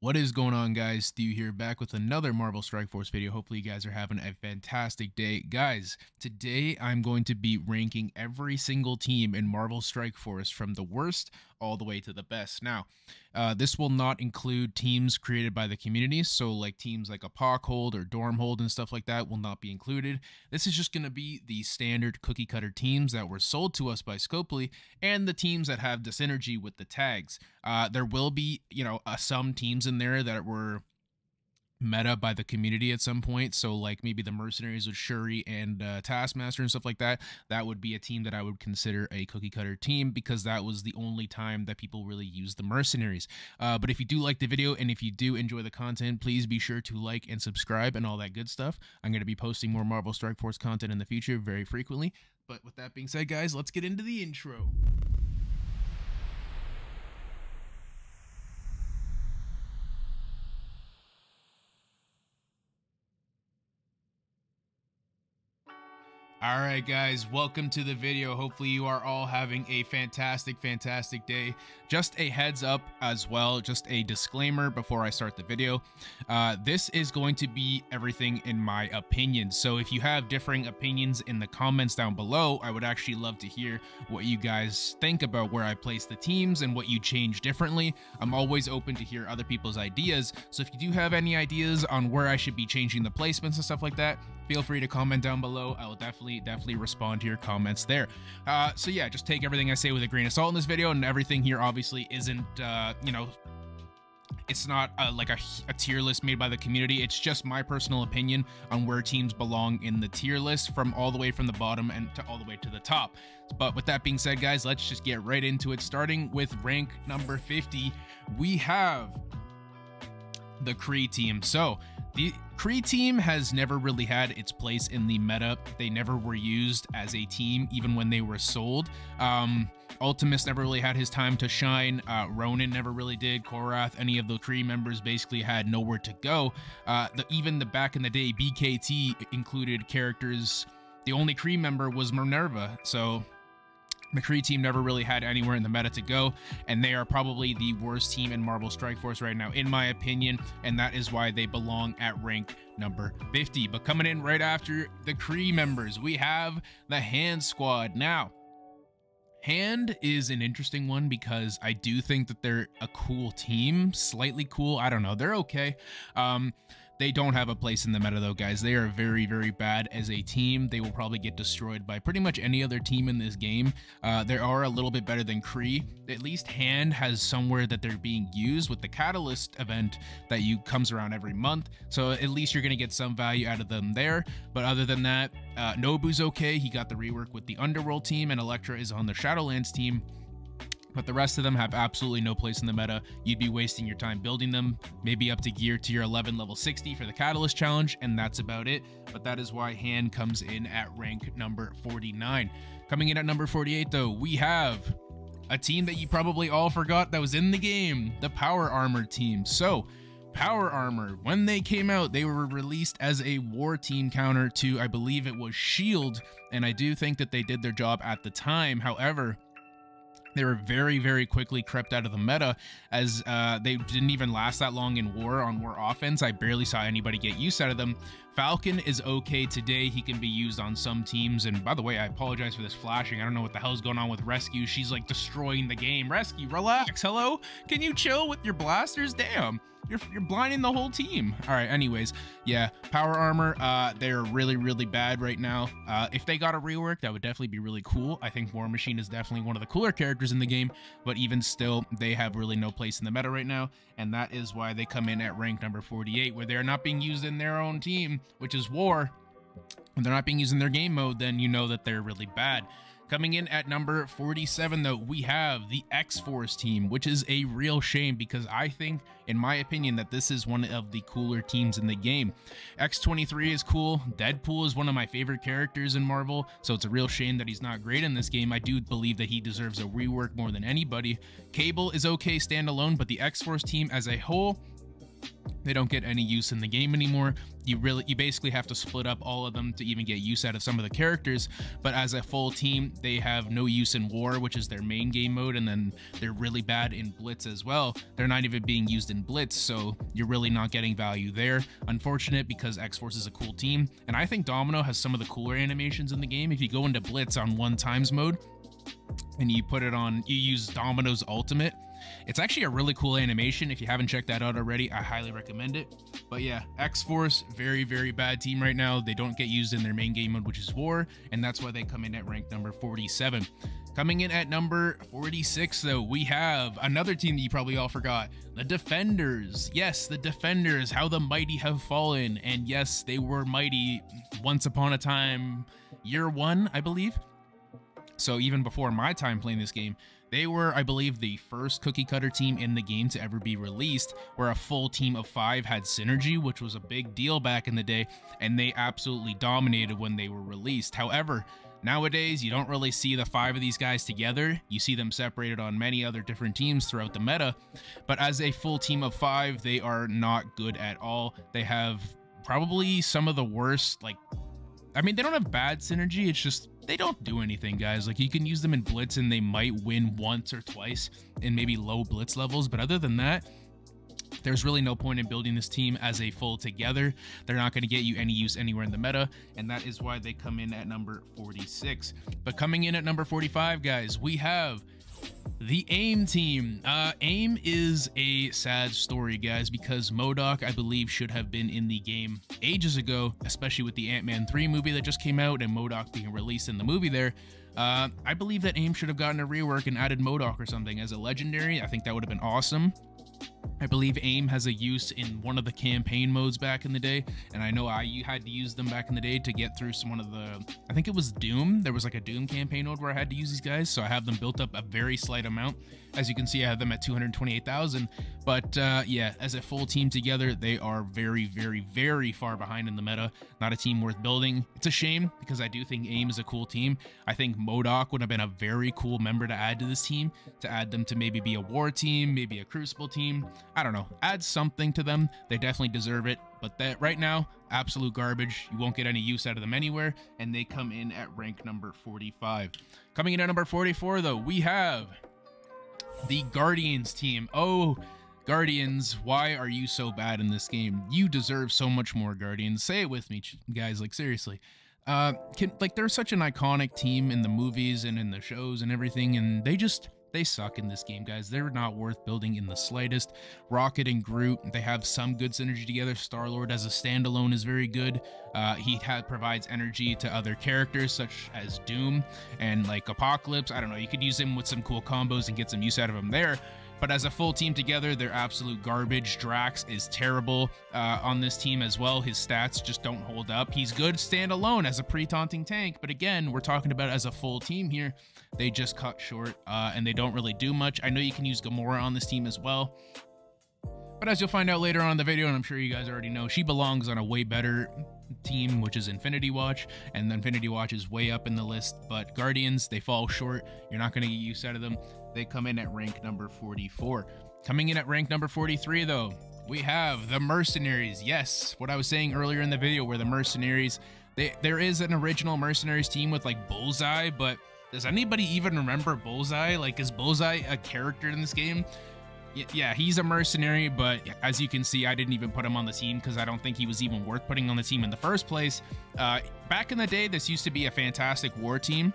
What is going on, guys? Stu here, back with another Marvel Strike Force video. Hopefully you guys are having a fantastic day. Guys, today I'm going to be ranking every single team in Marvel Strike Force from the worst all the way to the best. Now, this will not include teams created by the community, so like teams like a Pockhold or Dormhold and stuff like that will not be included. This is just going to be the standard cookie cutter teams that were sold to us by Scopely and the teams that have synergy with the tags. There will be, some teams in there that were meta by the community at some point, so like maybe the mercenaries with Shuri and Taskmaster and stuff like that. That would be a team that I would consider a cookie cutter team, because that was the only time that people really used the mercenaries. But if you do like the video and if you do enjoy the content, please be sure to like and subscribe and all that good stuff. I'm going to be posting more Marvel Strike Force content in the future very frequently. But with that being said, guys, let's get into the intro. All right, guys, welcome to the video. Hopefully you are all having a fantastic day. Just a heads up as well, just a disclaimer before I start the video. This is going to be everything in my opinion. So if you have differing opinions in the comments down below, I would actually love to hear what you guys think about where I place the teams and what you change differently. I'm always open to hear other people's ideas. So if you do have any ideas on where I should be changing the placements and stuff like that, feel free to comment down below. I will definitely respond to your comments there. So yeah, just take everything I say with a grain of salt in this video, and everything here obviously isn't, it's not like a tier list made by the community. It's just my personal opinion on where teams belong in the tier list, from all the way from the bottom and to all the way to the top. But with that being said, guys, let's just get right into it. Starting with rank number 50, we have the Kree team. So the Kree team has never really had its place in the meta. They never were used as a team, even when they were sold. Ultimus never really had his time to shine. Ronan never really did. Korath, any of the Kree members basically had nowhere to go. Even the back in the day, BKT included characters. The only Kree member was Minerva. So the Kree team never really had anywhere in the meta to go, and they are probably the worst team in Marvel Strike Force right now, in my opinion, and that is why they belong at rank number 50. But coming in right after the Kree members, we have the Hand Squad. Now, Hand is an interesting one because I do think that they're a cool team, slightly cool. I don't know, they're okay. They don't have a place in the meta though, guys. They are very bad as a team. They will probably get destroyed by pretty much any other team in this game. They are a little bit better than Kree. At least Hand has somewhere that they're being used with the Catalyst event that comes around every month. So at least you're going to get some value out of them there. But other than that, Nobu's okay. He got the rework with the Underworld team, and Elektra is on the Shadowlands team. But the rest of them have absolutely no place in the meta. You'd be wasting your time building them, maybe up to gear tier 11 level 60 for the Catalyst challenge, and that's about it. But that is why Hand comes in at rank number 49. Coming in at number 48 though, we have a team that you probably all forgot that was in the game, the Power Armor team. So Power Armor, when they came out, they were released as a war team counter to, I believe it was Shield, and I do think that they did their job at the time. However, they were very quickly crept out of the meta, as they didn't even last that long in war on war offense. I barely saw anybody get use out of them. Falcon is okay today. He can be used on some teams. And by the way, I apologize for this flashing. I don't know what the hell's going on with Rescue. She's like destroying the game. Rescue, relax. Hello? Can you chill with your blasters? Damn. You're blinding the whole team. All right, anyways, yeah, Power Armor, they're really bad right now. If they got a rework, that would definitely be really cool. I think War Machine is definitely one of the cooler characters in the game, but even still, they have really no place in the meta right now, and that is why they come in at rank number 48, where they're not being used in their own team, which is War. When they're not being used in their game mode, then you know that they're really bad. Coming in at number 47, though, we have the X-Force team, which is a real shame because I think, in my opinion, that this is one of the cooler teams in the game. X-23 is cool. Deadpool is one of my favorite characters in Marvel, so it's a real shame that he's not great in this game. I do believe that he deserves a rework more than anybody. Cable is okay standalone, but the X-Force team as a whole They don't get any use in the game anymore. You basically have to split up all of them to even get use out of some of the characters. But as a full team, they have no use in War, which is their main game mode, and then they're really bad in Blitz as well. They're not even being used in Blitz, so you're really not getting value there. Unfortunate, because X-Force is a cool team, and I think Domino has some of the cooler animations in the game. If you go into Blitz on 1x mode and you put it on, you use Domino's ultimate, it's actually a really cool animation. If you haven't checked that out already, I highly recommend it. But yeah, X-Force, very, very bad team right now. They don't get used in their main game mode, which is War, and that's why they come in at rank number 47. Coming in at number 46, though, we have another team that you probably all forgot, the Defenders. Yes, the Defenders, how the mighty have fallen. And yes, they were mighty once upon a time, year one, I believe. So even before my time playing this game, they were, I believe, the first cookie cutter team in the game to ever be released, where a full team of 5 had synergy, which was a big deal back in the day, and they absolutely dominated when they were released. However, nowadays, you don't really see the 5 of these guys together. You see them separated on many other different teams throughout the meta, but as a full team of 5, they are not good at all. They have probably some of the worst, like, I mean, they don't have bad synergy, it's just they don't do anything, guys. Like, you can use them in Blitz and they might win once or twice in maybe low Blitz levels, but other than that, there's really no point in building this team as a full together. They're not going to get you any use anywhere in the meta, and that is why they come in at number 46. But coming in at number 45, guys, we have the AIM team. AIM is a sad story, guys, because MODOK, I believe, should have been in the game ages ago, especially with the Ant-Man 3 movie that just came out and MODOK being released in the movie there. I believe that AIM should have gotten a rework and added MODOK or something as a legendary. I think that would have been awesome. I believe AIM has a use in one of the campaign modes back in the day, and I know you had to use them back in the day to get through one of the, I think it was Doom. There was like a Doom campaign mode where I had to use these guys, so I have them built up a very slight amount. As you can see, I have them at 228,000, but yeah, as a full team together, they are very, very, very far behind in the meta. Not a team worth building. It's a shame, because I do think AIM is a cool team. I think MODOK would have been a very cool member to add to this team, to add them to maybe be a War team, maybe a Crucible team. I don't know, add something to them. They definitely deserve it, but that right now, absolute garbage. You won't get any use out of them anywhere, and they come in at rank number 45. Coming in at number 44, though, we have the Guardians team. Oh, Guardians, why are you so bad in this game? You deserve so much more, Guardians. Say it with me, guys, like, seriously. Like, they're such an iconic team in the movies and in the shows and everything, and they suck in this game, guys. They're not worth building in the slightest. Rocket and Groot, they have some good synergy together. Star-Lord as a standalone is very good. He provides energy to other characters such as Doom and like Apocalypse. I don't know, you could use him with some cool combos and get some use out of him there. But as a full team together, they're absolute garbage. Drax is terrible on this team as well. His stats just don't hold up. He's good standalone as a pre-taunting tank, but again, we're talking about as a full team here. They just cut short, and they don't really do much. I know you can use Gamora on this team as well, but as you'll find out later on in the video, and I'm sure you guys already know, she belongs on a way better team, which is Infinity Watch, and Infinity Watch is way up in the list. But Guardians, they fall short. You're not going to get use out of them. They come in at rank number 44. Coming in at rank number 43, though, we have the Mercenaries. Yes, what I was saying earlier in the video, where the Mercenaries, there is an original Mercenaries team with like Bullseye, but does anybody even remember Bullseye? Like, is Bullseye a character in this game? Yeah, he's a mercenary, but as you can see, I didn't even put him on the team because I don't think he was even worth putting on the team in the first place. Back in the day, this used to be a fantastic War team.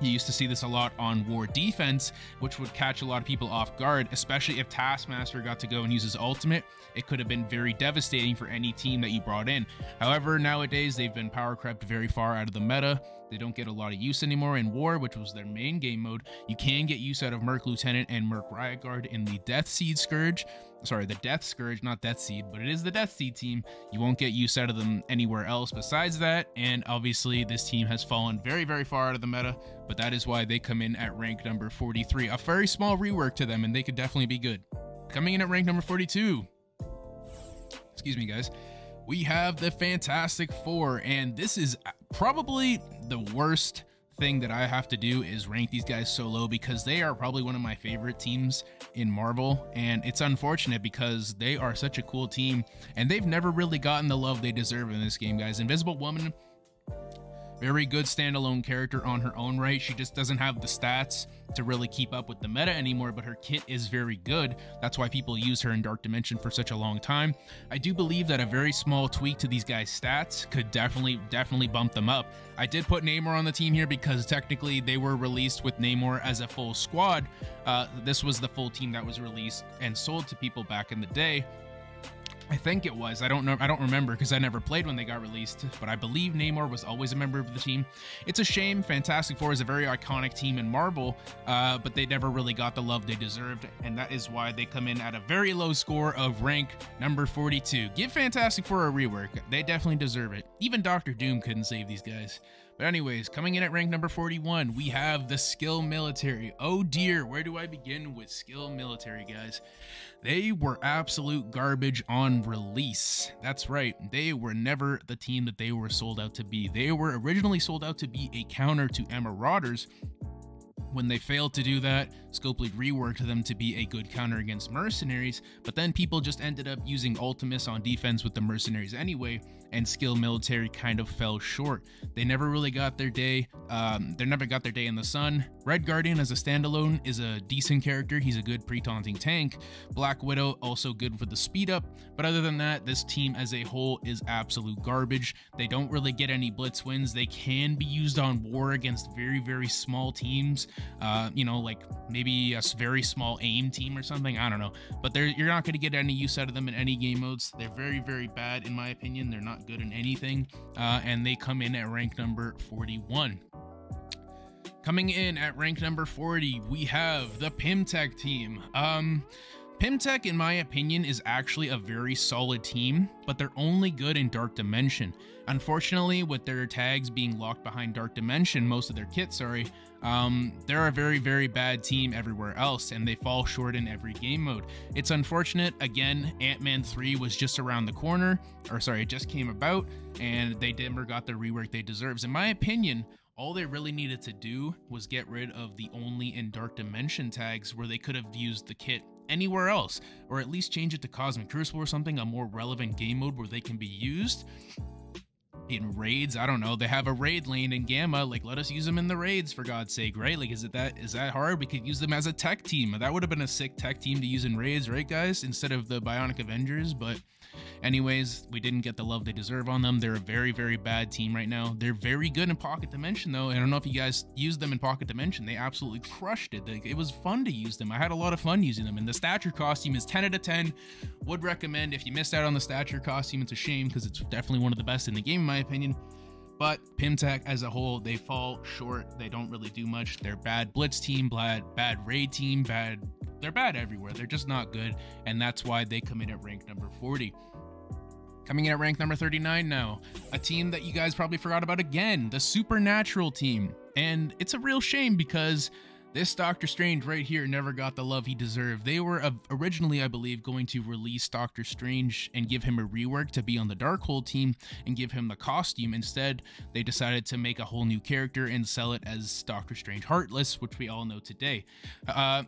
You used to see this a lot on War defense, which would catch a lot of people off guard, especially if Taskmaster got to go and use his ultimate. It could have been very devastating for any team that you brought in. However, nowadays, they've been power crept very far out of the meta. They don't get a lot of use anymore in War, which was their main game mode. You can get use out of Merc Lieutenant and Merc Riot Guard in the Death Seed Scourge. Sorry, the Death Scourge, not Death Seed, but it is the Death Seed team. You won't get use out of them anywhere else besides that, and obviously this team has fallen very, very far out of the meta, but that is why they come in at rank number 43. A very small rework to them, and they could definitely be good. Coming in at rank number 42, excuse me, guys, we have the Fantastic Four, and this is probably the worst thing that I have to do is rank these guys so low because they are probably one of my favorite teams in Marvel, and it's unfortunate because they are such a cool team and they've never really gotten the love they deserve in this game, guys. Invisible Woman, very good standalone character on her own right. She just doesn't have the stats to really keep up with the meta anymore, but her kit is very good. That's why people use her in Dark Dimension for such a long time. I do believe that a very small tweak to these guys' stats could definitely bump them up. I did put Namor on the team here because technically they were released with Namor as a full squad. This was the full team that was released and sold to people back in the day. I think it was. I don't know. I don't remember because I never played when they got released, but I believe Namor was always a member of the team. It's a shame. Fantastic Four is a very iconic team in Marvel, but they never really got the love they deserved, and that is why they come in at a very low score of rank number 42. Give Fantastic Four a rework. They definitely deserve it. Even Doctor Doom couldn't save these guys. But anyways, coming in at rank number 41, we have the Skill Military. Oh dear, where do I begin with Skill Military, guys? They were absolute garbage on release. That's right, they were never the team that they were sold out to be. They were originally sold out to be a counter to Marauders. When they failed to do that, Scopely reworked them to be a good counter against Mercenaries, but then people just ended up using Ultimus on defense with the Mercenaries anyway, and Skill Military kind of fell short. They never really got their day. They never got their day in the sun. Red Guardian as a standalone is a decent character. He's a good pre-taunting tank. Black Widow also good for the speed up, but other than that, this team as a whole is absolute garbage. They don't really get any blitz wins. They can be used on war against very small teams. You know, like maybe a very small aim team or something. I don't know, but you're not going to get any use out of them in any game modes. They're very bad in my opinion. They're not good in anything, and they come in at rank number 41. Coming in at rank number 40, we have the Pimtech team. Pimtech, in my opinion, is actually a very solid team, but they're only good in Dark Dimension. Unfortunately, with their tags being locked behind Dark Dimension, most of their kit, sorry, they're a very bad team everywhere else, and they fall short in every game mode. It's unfortunate. Again, Ant-Man 3 was just around the corner, or sorry, it just came about, and they never got the rework they deserve. In my opinion, all they really needed to do was get rid of the only in Dark Dimension tags where they could have used the kit anywhere else, or at least change it to Cosmic Crucible or something, a more relevant game mode where they can be used in raids. I don't know, they have a raid lane in Gamma, like let us use them in the raids for God's sake, right? Like is that hard? We could use them as a tech team. That would have been a sick tech team to use in raids, right guys, instead of the Bionic Avengers. But anyways, we didn't get the love they deserve on them. They're a very bad team right now. They're very good in Pocket Dimension though. I don't know if you guys used them in Pocket Dimension. They absolutely crushed it. It was fun to use them. I had a lot of fun using them, and the stature costume is 10 out of 10. Would recommend. If you missed out on the stature costume, it's a shame because it's definitely one of the best in the game in my opinion. But Pimtech as a whole, they fall short. They don't really do much. They're bad blitz team, bad raid team, they're bad everywhere. They're just not good, and that's why they come in at rank number 40. Coming in at rank number 39 now, a team that you guys probably forgot about again, the Supernatural team. And it's a real shame because this Doctor Strange right here never got the love he deserved. They were originally, I believe, going to release Doctor Strange and give him a rework to be on the Darkhold team and give him the costume. Instead, they decided to make a whole new character and sell it as Doctor Strange Heartless, which we all know today.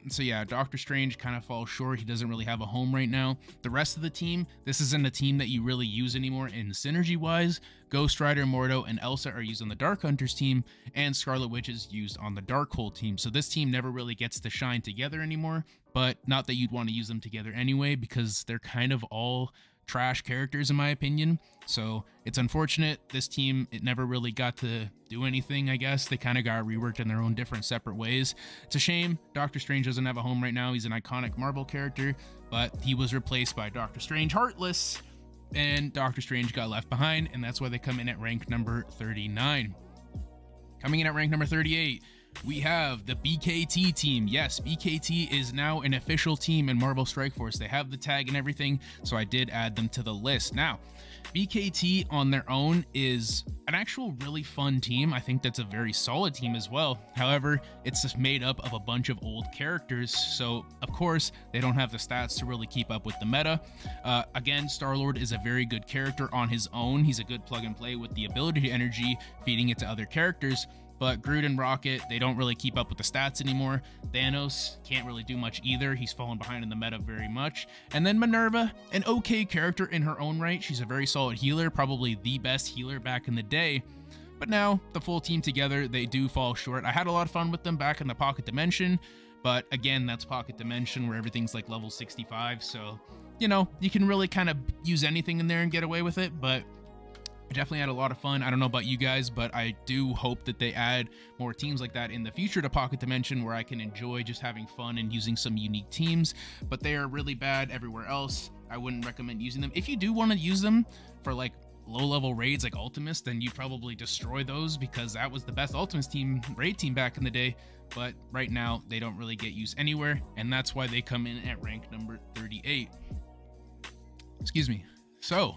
So yeah, Doctor Strange kind of falls short. He doesn't really have a home right now. The rest of the team, this isn't a team that you really use anymore in synergy-wise. Ghost Rider, Mordo, and Elsa are used on the Dark Hunters team, and Scarlet Witch is used on the Darkhold team. So this team never really gets to shine together anymore, but not that you'd want to use them together anyway, because they're kind of all trash characters in my opinion. So it's unfortunate. This team, it never really got to do anything, I guess. They kind of got reworked in their own different separate ways. It's a shame. Doctor Strange doesn't have a home right now. He's an iconic Marvel character, but he was replaced by Doctor Strange Heartless, and Doctor Strange got left behind, and that's why they come in at rank number 39. Coming in at rank number 38, we have the BKT team. Yes, BKT is now an official team in Marvel Strike Force. They have the tag and everything, so I did add them to the list. Now, BKT on their own is an actual really fun team. I think that's a very solid team as well. However, it's just made up of a bunch of old characters, so of course they don't have the stats to really keep up with the meta. Again, Star-Lord is a very good character on his own. He's a good plug and play with the ability to energy, feeding it to other characters. but Groot and Rocket, they don't really keep up with the stats anymore. Thanos can't really do much either. He's fallen behind in the meta very much. And then Minerva, an okay character in her own right. She's a very solid healer, probably the best healer back in the day. But now, the full team together, they do fall short. I had a lot of fun with them back in the Pocket Dimension, but again, that's Pocket Dimension where everything's like level 65, so, you know, you can really kind of use anything in there and get away with it, but I definitely had a lot of fun. I don't know about you guys, but I do hope that they add more teams like that in the future to Pocket Dimension where I can enjoy just having fun and using some unique teams, but they are really bad everywhere else. I wouldn't recommend using them. If you do want to use them for like low-level raids like Ultimus, then you'd probably destroy those because that was the best Ultimus team, raid team back in the day, but right now they don't really get used anywhere, and that's why they come in at rank number 38. Excuse me. So,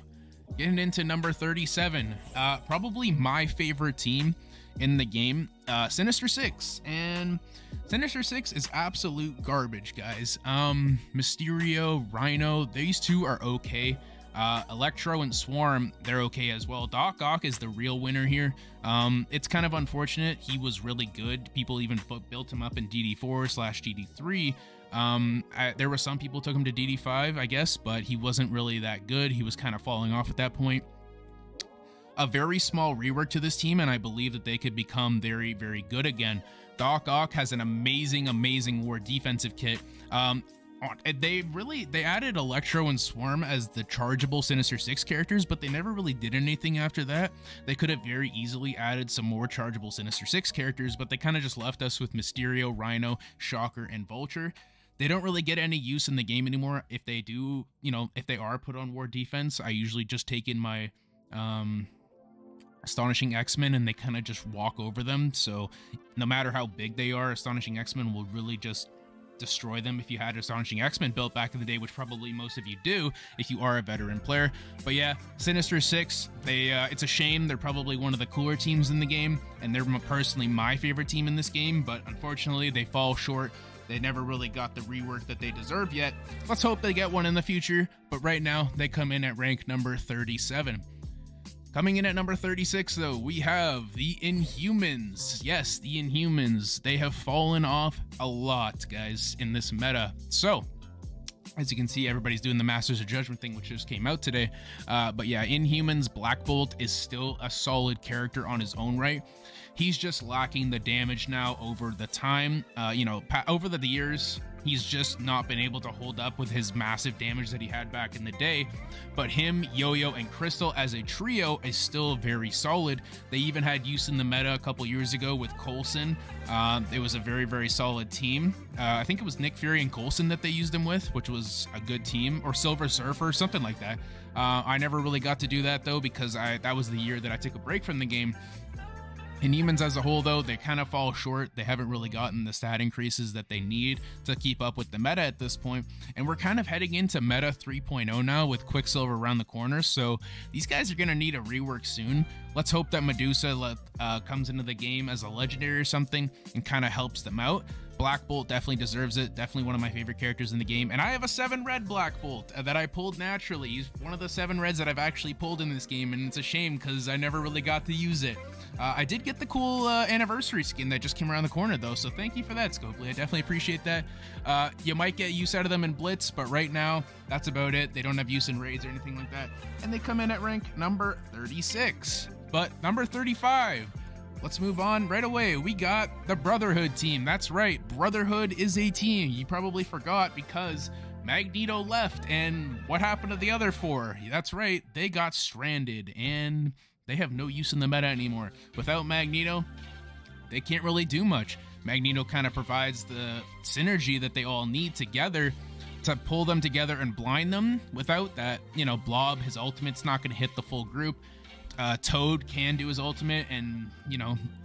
getting into number 37, probably my favorite team in the game, Sinister Six. And Sinister Six is absolute garbage, guys. Mysterio, Rhino, these two are okay. Electro and Swarm, they're okay as well. Doc Ock is the real winner here. It's kind of unfortunate. He was really good. People even built him up in DD4/DD3. There were some people took him to DD5, I guess, but he wasn't really that good. He was kind of falling off at that point. A very small rework to this team, and I believe that they could become very, very good again. Doc Ock has an amazing war defensive kit. They added Electro and Swarm as the chargeable Sinister Six characters, but they never really did anything after that. They could have very easily added some more chargeable Sinister Six characters, but they kind of just left us with Mysterio, Rhino, Shocker, and Vulture. They don't really get any use in the game anymore. If they do, you know, if they are put on war defense, I usually just take in my Astonishing X-Men and they kind of just walk over them. So no matter how big they are, Astonishing X-Men will really just destroy them if you had Astonishing X-Men built back in the day, which probably most of you do if you are a veteran player. But yeah, Sinister Six, it's a shame. They're probably one of the cooler teams in the game, and they're personally my favorite team in this game, but unfortunately they fall short. They never really got the rework that they deserve yet. Let's hope they get one in the future, but right now they come in at rank number 37. Coming in at number 36, though, we have the Inhumans. Yes, the Inhumans. They have fallen off a lot, guys, in this meta. So, as you can see, everybody's doing the Masters of Judgment thing, which just came out today. But yeah, Inhumans, Black Bolt is still a solid character on his own right. He's just lacking the damage now over the time. Over the years, he's just not been able to hold up with his massive damage that he had back in the day. But him, Yo-Yo, and Crystal as a trio is still very solid. They even had use in the meta a couple years ago with Coulson. It was a very, very solid team. I think it was Nick Fury and Coulson that they used him with, which was a good team, or Silver Surfer, something like that. I never really got to do that, though, because that was the year that I took a break from the game. Inhumans as a whole, though, they kind of fall short. They haven't really gotten the stat increases that they need to keep up with the meta at this point. And we're kind of heading into meta 3.0 now with Quicksilver around the corner. So these guys are going to need a rework soon. Let's hope that Medusa comes into the game as a legendary or something and kind of helps them out. Black Bolt definitely deserves it. Definitely one of my favorite characters in the game. And I have a 7 red Black Bolt that I pulled naturally. He's one of the 7 reds that I've actually pulled in this game, and it's a shame because I never really got to use it. I did get the cool anniversary skin that just came around the corner, though, so thank you for that, Scopely. I definitely appreciate that. You might get use out of them in Blitz, but right now, that's about it. They don't have use in raids or anything like that. And they come in at rank number 36. But number 35, let's move on right away. We got the Brotherhood team. That's right, Brotherhood is a team. You probably forgot because Magneto left, and what happened to the other 4? That's right, they got stranded, and they have no use in the meta anymore. Without Magneto, they can't really do much. Magneto kind of provides the synergy that they all need together to pull them together and blind them. Without that, Blob, his ultimate's not going to hit the full group. Toad can do his ultimate and,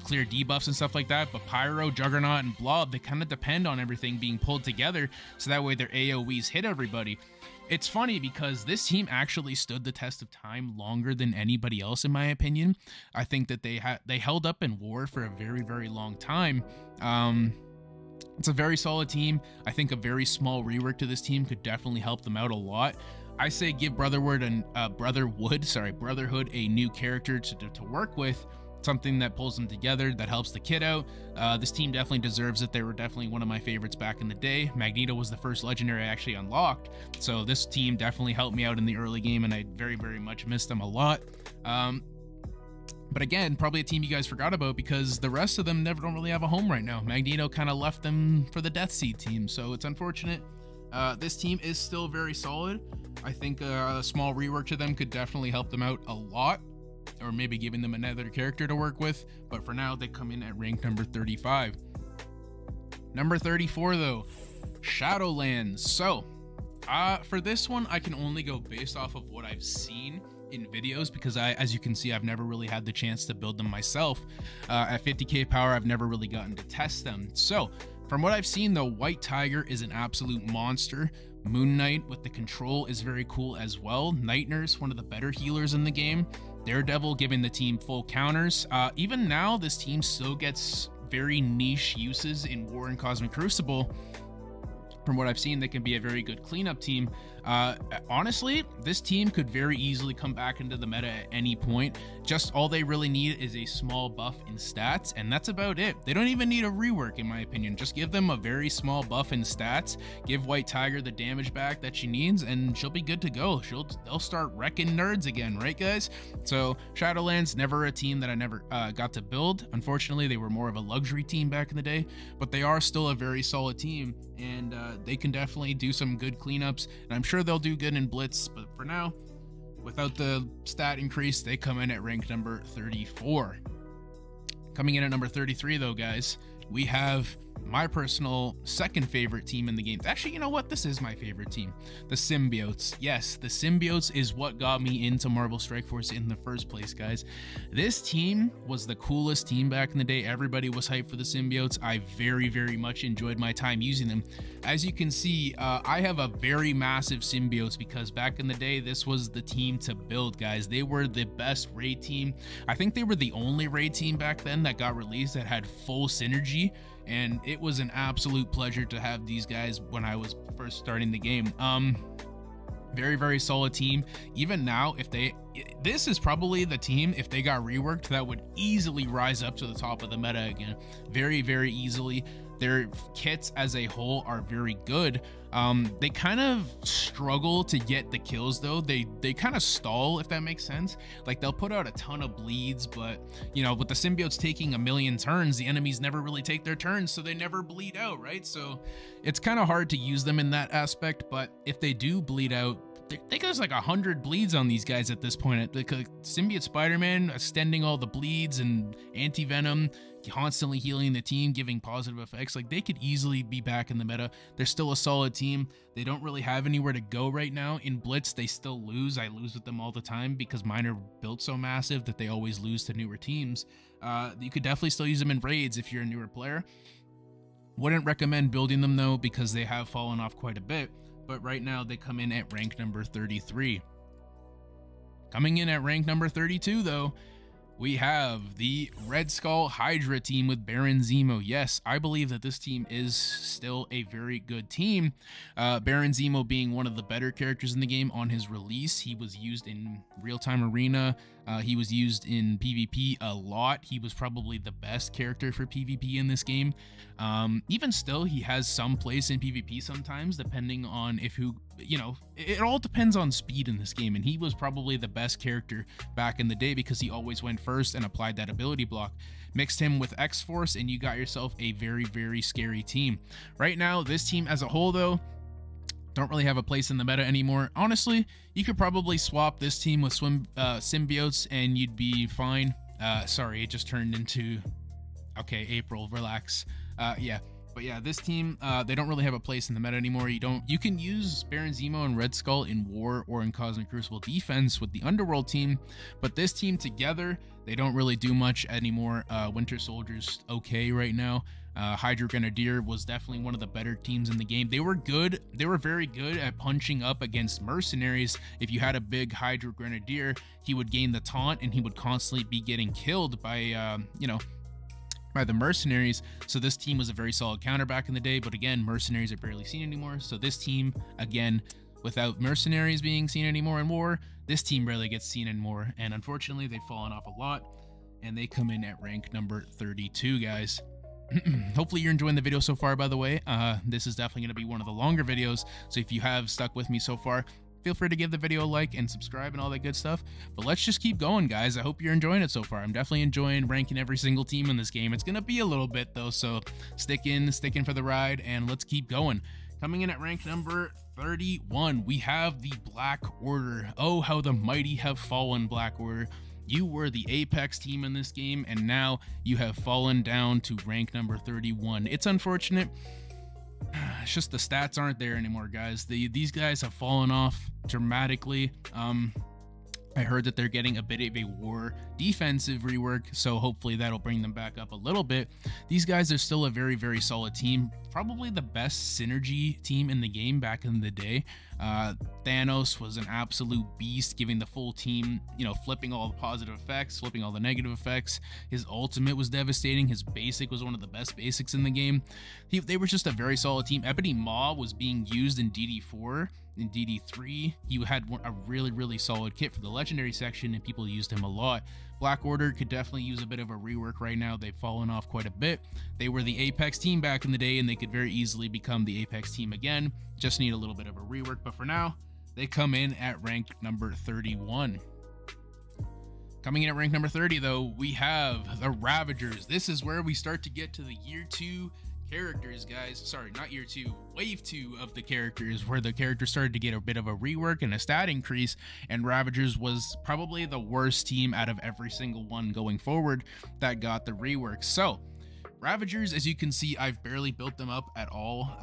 clear debuffs and stuff like that, but Pyro, Juggernaut, and Blob, they kind of depend on everything being pulled together, so that way their AoEs hit everybody. It's funny because this team actually stood the test of time longer than anybody else, in my opinion. I think that they held up in war for a very, very long time. It's a very solid team. I think a very small rework to this team could definitely help them out a lot. I say give Brotherhood a new character to work with, something that pulls them together, that helps the kid out. This team definitely deserves it. They were definitely one of my favorites back in the day. Magneto was the first legendary I actually unlocked, so this team definitely helped me out in the early game, and I very, very much missed them a lot. But again, probably a team you guys forgot about because the rest of them don't really have a home right now. Magneto kind of left them for the Death Seed team, so it's unfortunate. This team is still very solid. I think a small rework to them could definitely help them out a lot, or maybe giving them another character to work with. But for now, they come in at rank number 35. Number 34 though, Shadowlands. So for this one, I can only go based off of what I've seen in videos, because as you can see, I've never really had the chance to build them myself. At 50k power, I've never really gotten to test them. So from what I've seen though, White Tiger is an absolute monster. Moon Knight with the control is very cool as well. Night Nurse, one of the better healers in the game. Daredevil giving the team full counters. Even now, this team still gets very niche uses in War and Cosmic Crucible. From what I've seen, they can be a very good cleanup team. Honestly, this team could very easily come back into the meta at any point. Just all they really need is a small buff in stats, and that's about it. They don't even need a rework, in my opinion. Just give them a very small buff in stats, give White Tiger the damage back that she needs, and she'll be good to go. They'll start wrecking nerds again, right guys? So Shadowlands, never a team that I never got to build. Unfortunately, they were more of a luxury team back in the day, but they are still a very solid team, and they can definitely do some good cleanups, and I'm sure they'll do good in Blitz. But for now, without the stat increase, they come in at rank number 34. Coming in at number 33 though, guys, we have my personal second favorite team in the game. Actually, you know what? This is my favorite team, the Symbiotes. Yes, the Symbiotes is what got me into Marvel Strike Force in the first place, guys. This team was the coolest team back in the day. Everybody was hyped for the Symbiotes. I very, very much enjoyed my time using them. As you can see, I have a very massive Symbiotes because back in the day, this was the team to build, guys. They were the best raid team. I think they were the only raid team back then that got released that had full synergy, and it was an absolute pleasure to have these guys when I was first starting the game. Very, very solid team. Even now, this is probably the team, if they got reworked, that would easily rise up to the top of the meta again. Very, very easily. Their kits as a whole are very good. They kind of struggle to get the kills though. They kind of stall, if that makes sense. Like, they'll put out a ton of bleeds, but you know, with the Symbiotes taking a million turns, the enemies never really take their turns, so they never bleed out, right? So it's kind of hard to use them in that aspect. But if they do bleed out, I think there's like 100 bleeds on these guys at this point. Like Symbiote Spider-Man extending all the bleeds and anti-venom, constantly healing the team, giving positive effects. Like, they could easily be back in the meta. They're still a solid team. They don't really have anywhere to go right now. In Blitz, they still lose. I lose with them all the time because mine are built so massive that they always lose to newer teams. You could definitely still use them in raids if you're a newer player. Wouldn't recommend building them though, because they have fallen off quite a bit. But right now they come in at rank number 33. Coming in at rank number 32 though, we have the Red Skull Hydra team with Baron Zemo. Yes, I believe that this team is still a very good team. Baron Zemo being one of the better characters in the game on his release. He was used in real-time arena. He was used in PvP a lot. He was probably the best character for PvP in this game. Even still, he has some place in PvP sometimes, depending on it all depends on speed in this game, and he was probably the best character back in the day because he always went first and applied that ability block. Mixed him with X-Force and you got yourself a very, very scary team. Right now, this team as a whole though, don't really have a place in the meta anymore. Honestly, you could probably swap this team with Symbiotes and you'd be fine. Sorry, it just turned into, okay, April, relax. Yeah. But yeah, this team, they don't really have a place in the meta anymore. You can use Baron Zemo and Red Skull in War or in Cosmic Crucible defense with the Underworld team, but this team together, they don't really do much anymore. Winter Soldier's okay right now. Hydra Grenadier was definitely one of the better teams in the game. They were good. They were very good at punching up against mercenaries. If you had a big Hydra Grenadier, he would gain the taunt and he would constantly be getting killed by, by the mercenaries. So this team was a very solid counter back in the day, but again, mercenaries are barely seen anymore. So this team, again, without mercenaries being seen anymore in War, this team rarely gets seen anymore, and unfortunately they've fallen off a lot. and they come in at rank number 32, guys. Hopefully you're enjoying the video so far, by the way. This is definitely going to be one of the longer videos, so if you have stuck with me so far, feel free to give the video a like and subscribe and all that good stuff. But let's just keep going, guys. I hope you're enjoying it so far. I'm definitely enjoying ranking every single team in this game. It's going to be a little bit, though, so stick in for the ride, and let's keep going. Coming in at rank number 31, we have the Black Order. Oh, how the mighty have fallen, Black Order. You were the apex team in this game, and now you have fallen down to rank number 31. It's unfortunate. It's just the stats aren't there anymore, guys. These guys have fallen off dramatically. I heard that they're getting a bit of a war defensive rework, so hopefully that'll bring them back up a little bit. These guys are still a very, very solid team. Probably the best synergy team in the game back in the day. Thanos was an absolute beast, giving the full team, you know, flipping all the positive effects, flipping all the negative effects. His ultimate was devastating. His basic was one of the best basics in the game. They were just a very solid team. Ebony Maw was being used in DD4. In DD3, he had a really, really solid kit for the legendary section, and people used him a lot. Black Order could definitely use a bit of a rework right now. They've fallen off quite a bit. They were the Apex team back in the day, and they could very easily become the Apex team again. Just need a little bit of a rework, but for now, they come in at rank number 31. Coming in at rank number 30, though, we have the Ravagers. This is where we start to get to the year 2 characters, guys. Sorry, not year 2, wave 2 of the characters, where the characters started to get a bit of a rework and a stat increase, and Ravagers was probably the worst team out of every single one going forward that got the rework. So Ravagers, as you can see, I've barely built them up at all.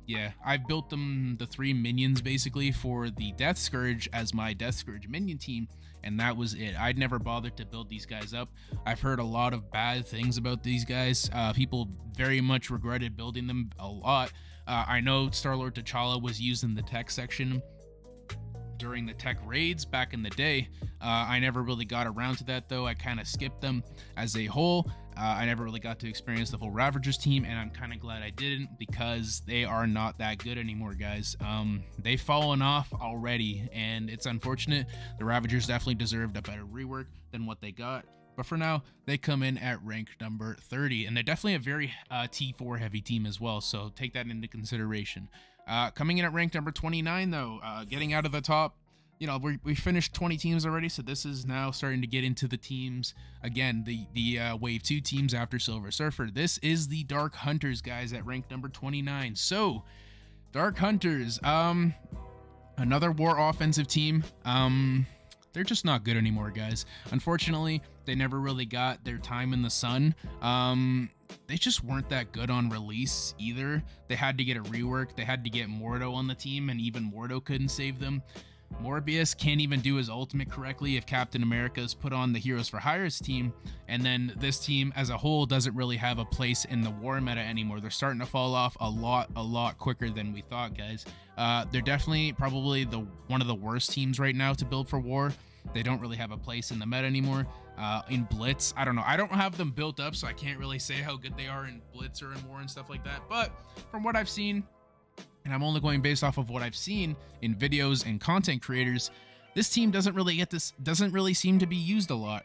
Yeah, I've built them the 3 minions basically for the Death Scourge as my Death Scourge minion team, and that was it. I'd never bothered to build these guys up. I've heard a lot of bad things about these guys. People very much regretted building them a lot. I know Star-Lord T'Challa was used in the tech section during the tech raids back in the day. I never really got around to that, though. I kind of skipped them as a whole. I never really got to experience the full Ravagers team, and I'm kind of glad I didn't, because they are not that good anymore, guys. They've fallen off already, and it's unfortunate. The Ravagers definitely deserved a better rework than what they got, but for now, they come in at rank number 30, and they're definitely a very T4 heavy team as well, so take that into consideration. Coming in at rank number 29, though, getting out of the top. You know, we finished 20 teams already, so this is now starting to get into the teams again, the wave 2 teams after Silver Surfer. This is the Dark Hunters, guys, at rank number 29. So Dark Hunters, another war offensive team. They're just not good anymore, guys. Unfortunately, they never really got their time in the sun. They just weren't that good on release either. They had to get a rework. They had to get Mordo on the team, and even Mordo couldn't save them. Morbius can't even do his ultimate correctly if Captain America's put on the Heroes for Hires team, and then this team as a whole doesn't really have a place in the war meta anymore. They're starting to fall off a lot quicker than we thought, guys. They're definitely probably one of the worst teams right now to build for war. They don't really have a place in the meta anymore. In Blitz, I don't know. I don't have them built up, so I can't really say how good they are in Blitz or in war and stuff like that. But from what I've seen, and I'm only going based off of what I've seen in videos and content creators, this team doesn't really seem to be used a lot.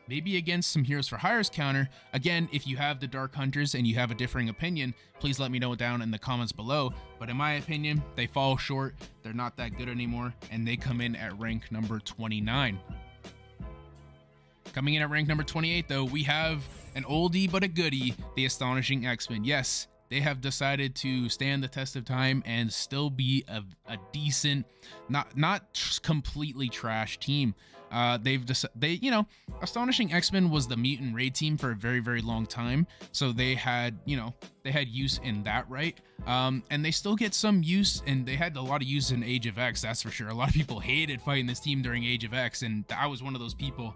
Maybe against some Heroes for Hires counter. Again, if you have the Dark Hunters and you have a differing opinion, please let me know down in the comments below. But in my opinion, they fall short. They're not that good anymore, and they come in at rank number 29. Coming in at rank number 28, though, we have an oldie but a goodie, the Astonishing X-Men. Yes, they have decided to stand the test of time and still be a decent, not completely trash team. You know, Astonishing X-Men was the mutant raid team for a very, very long time, so they had, you know, they had use in that, right? And they still get some use, and they had a lot of use in Age of X, that's for sure. A lot of people hated fighting this team during Age of X, and I was one of those people.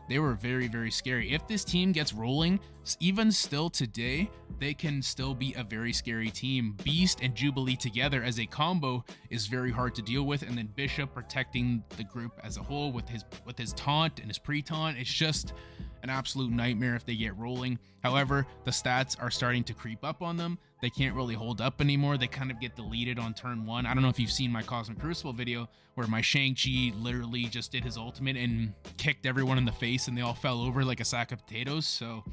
They were very, very scary. If this team gets rolling, even still today, they can still be a very scary team. Beast and Jubilee together as a combo is very hard to deal with, and then Bishop protecting the group as a whole with his taunt and his pre-taunt, it's just an absolute nightmare if they get rolling. However, the stats are starting to creep up on them. they can't really hold up anymore. They kind of get deleted on turn 1. I don't know if you've seen my Cosmic Crucible video where my Shang-Chi literally just did his ultimate and kicked everyone in the face and they all fell over like a sack of potatoes. So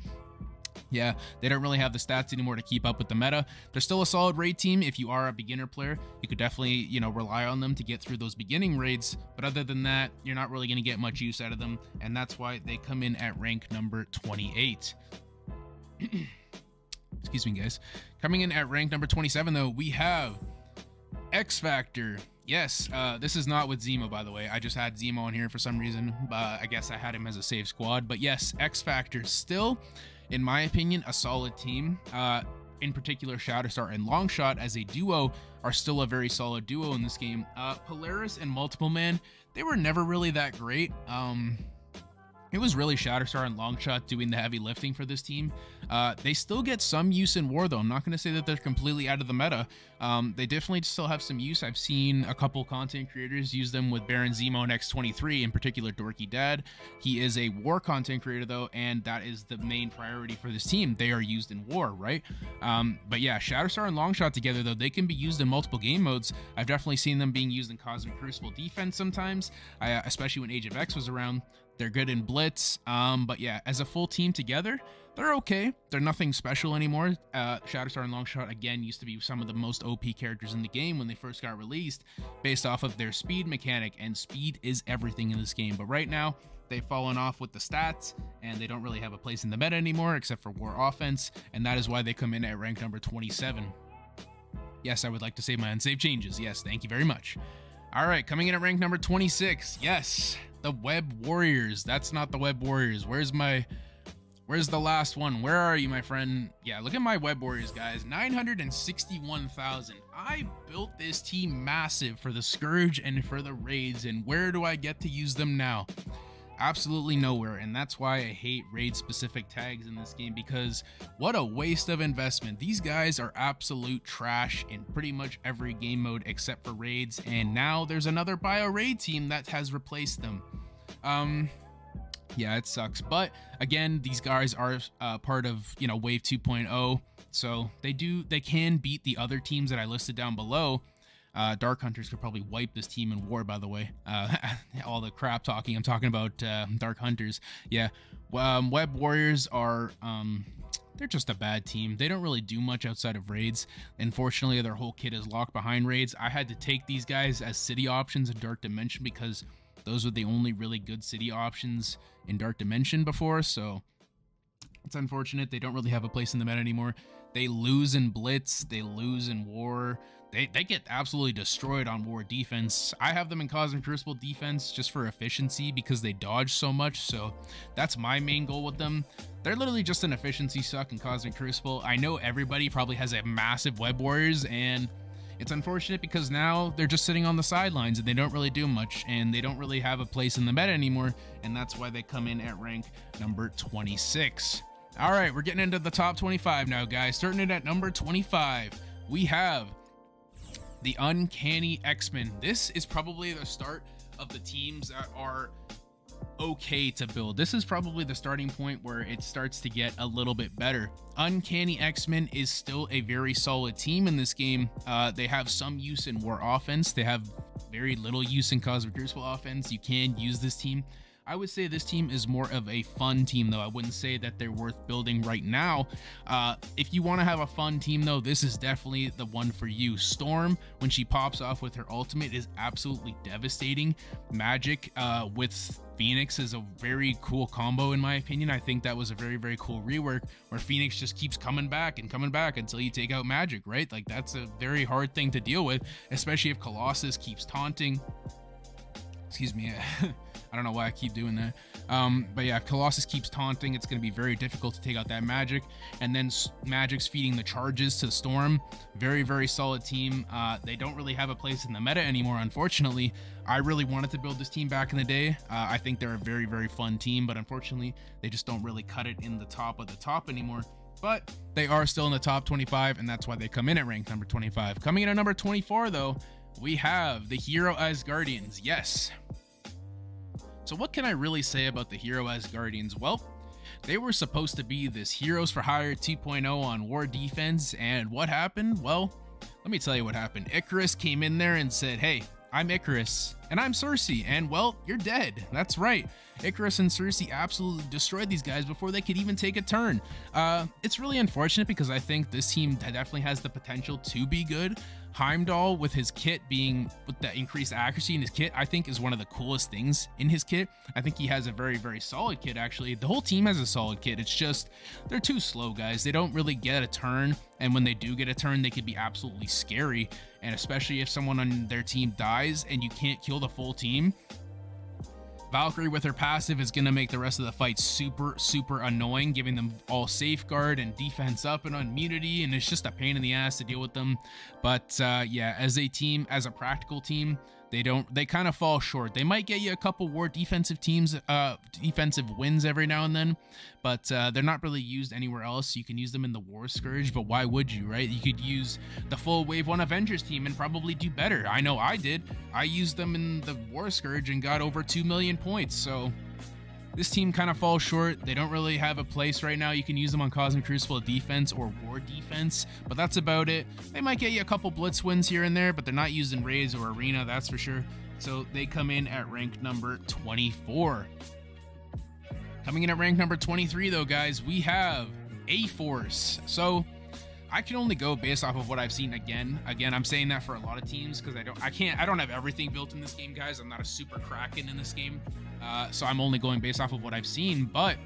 yeah, they don't really have the stats anymore to keep up with the meta. They're still a solid raid team. If you are a beginner player, you could definitely, you know, rely on them to get through those beginning raids. But other than that, you're not really going to get much use out of them. And that's why they come in at rank number 28. Excuse me, guys. Coming in at rank number 27, though, we have X Factor. Yes, this is not with Zemo, by the way. I just had Zemo on here for some reason, but I guess I had him as a save squad. But yes, X Factor still, in my opinion, a solid team. In particular, Shatterstar and Longshot as a duo are still a very solid duo in this game. Polaris and Multiple Man, they were never really that great. It was really Shatterstar and Longshot doing the heavy lifting for this team. They still get some use in war, though. I'm not going to say that they're completely out of the meta. They definitely still have some use. I've seen a couple content creators use them with Baron Zemo and X23, in particular Dorky Dad. He is a war content creator, though, and that is the main priority for this team. They are used in war, right? But yeah, Shatterstar and Longshot together, though, they can be used in multiple game modes. I've definitely seen them being used in Cosmic Crucible defense sometimes, especially when Age of X was around. They're good in Blitz, but yeah, as a full team together, they're okay. They're nothing special anymore. Shatterstar and Longshot, again, used to be some of the most OP characters in the game when they first got released, based off of their speed mechanic, and speed is everything in this game. But right now, they've fallen off with the stats, and they don't really have a place in the meta anymore, except for war offense, and that is why they come in at rank number 27. Yes, I would like to save my unsaved changes. Yes, thank you very much. All right, coming in at rank number 26. Yes, the Web Warriors. That's not the Web Warriors. Where's the last one? Where are you, my friend? Yeah, look at my Web Warriors, guys. 961,000. I built this team massive for the Scourge and for the raids, and where do I get to use them now? Absolutely nowhere, and that's why I hate raid specific tags in this game, because what a waste of investment. These guys are absolute trash in pretty much every game mode except for raids, and now there's another bio raid team that has replaced them. Yeah, it sucks, but again, these guys are part of, you know, Wave 2.0, so they can beat the other teams that I listed down below. Dark Hunters could probably wipe this team in war, by the way. All the crap talking, I'm talking about Dark Hunters. Yeah, Web Warriors are, they're just a bad team. They don't really do much outside of raids. Unfortunately, their whole kit is locked behind raids. I had to take these guys as city options in Dark Dimension because those were the only really good city options in Dark Dimension before, so it's unfortunate. They don't really have a place in the meta anymore. They lose in Blitz, they lose in war. They get absolutely destroyed on war defense. I have them in Cosmic Crucible defense just for efficiency because they dodge so much, so that's my main goal with them. They're literally just an efficiency suck in Cosmic Crucible. I know everybody probably has a massive Web Warriors, and it's unfortunate because now they're just sitting on the sidelines and they don't really do much, and they don't really have a place in the meta anymore, and that's why they come in at rank number 26. All right, we're getting into the top 25 now, guys. Starting it at number 25, we have the Uncanny X-Men. This is probably the start of the teams that are okay to build. This is probably the starting point where it starts to get a little bit better. Uncanny X-Men is still a very solid team in this game. They have some use in war offense. They have very little use in Cosmic Crucible offense. You can use this team. I would say this team is more of a fun team, though. I wouldn't say that they're worth building right now. If you want to have a fun team, though, this is definitely the one for you. Storm, when she pops off with her ultimate, is absolutely devastating. Magic with Phoenix is a very cool combo, in my opinion. I think that was a very, very cool rework where Phoenix just keeps coming back and coming back until you take out Magic, right? Like, that's a very hard thing to deal with, especially if Colossus keeps taunting. Excuse me. I don't know why I keep doing that. But yeah, if Colossus keeps taunting, it's going to be very difficult to take out that Magic. And then Magic's feeding the charges to Storm. Very, very solid team. They don't really have a place in the meta anymore, unfortunately. I really wanted to build this team back in the day. I think they're a very, very fun team, but unfortunately, they just don't really cut it in the top of the top anymore. But they are still in the top 25, and that's why they come in at rank number 25. Coming in at number 24, though, we have the Hero Asgardians. Yes. So what can I really say about the Hero Asgardians? Well, They were supposed to be this Heroes for Hire 2.0 on war defense, and what happened? Well, let me tell you what happened. Icarus came in there and said, hey, I'm Icarus, and I'm Cersei, and well, you're dead. That's right. Icarus and Cersei absolutely destroyed these guys before they could even take a turn. It's really unfortunate because I think this team definitely has the potential to be good. Heimdall with his kit being, with the increased accuracy in his kit, I think is one of the coolest things in his kit. I think he has a very, very solid kit, actually. The whole team has a solid kit. It's just, they're too slow, guys. They don't really get a turn, and when they do get a turn, they could be absolutely scary, and especially if someone on their team dies and you can't kill the full team, Valkyrie with her passive is going to make the rest of the fight super, super annoying, giving them all safeguard and defense up and immunity, and it's just a pain in the ass to deal with them. But yeah, as a team, as a practical team, they kind of fall short. They might get you a couple war defensive wins every now and then, but they're not really used anywhere else. You can use them in the War Scourge, but why would you, right? You could use the full Wave 1 Avengers team and probably do better. I know I did. I used them in the War Scourge and got over 2 million points, so this team kind of falls short. They don't really have a place right now. You can use them on Cosmic Crucible defense or war defense, but that's about it. They might get you a couple blitz wins here and there, but they're not used in raids or arena, that's for sure. So they come in at rank number 24. Coming in at rank number 23 though, guys, we have A-Force. So I can only go based off of what I've seen. Again, I'm saying that for a lot of teams because I don't have everything built in this game, guys. I'm not a super Kraken in this game. So I'm only going based off of what I've seen, but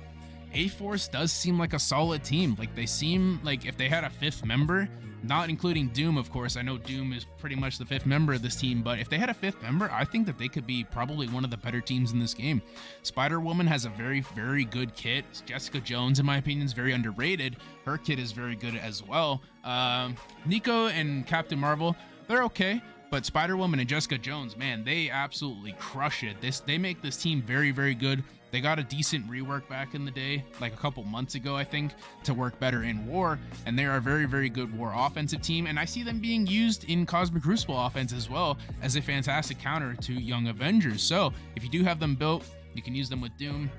A-Force does seem like a solid team. Like, they seem like if they had a 5th member, not including Doom, of course. I know Doom is pretty much the 5th member of this team, but if they had a 5th member, I think that they could be probably one of the better teams in this game. Spider-Woman has a very, very good kit. Jessica Jones, in my opinion, is very underrated. Her kit is very good as well. Nico and Captain Marvel, they're okay. But Spider-Woman and Jessica Jones, man, they absolutely crush it. They make this team very, very good. They got a decent rework back in the day, like a couple months ago, I think, to work better in War, and they are a very, very good War offensive team, and I see them being used in Cosmic Crucible offense as well as a fantastic counter to Young Avengers. So if you do have them built, you can use them with Doom.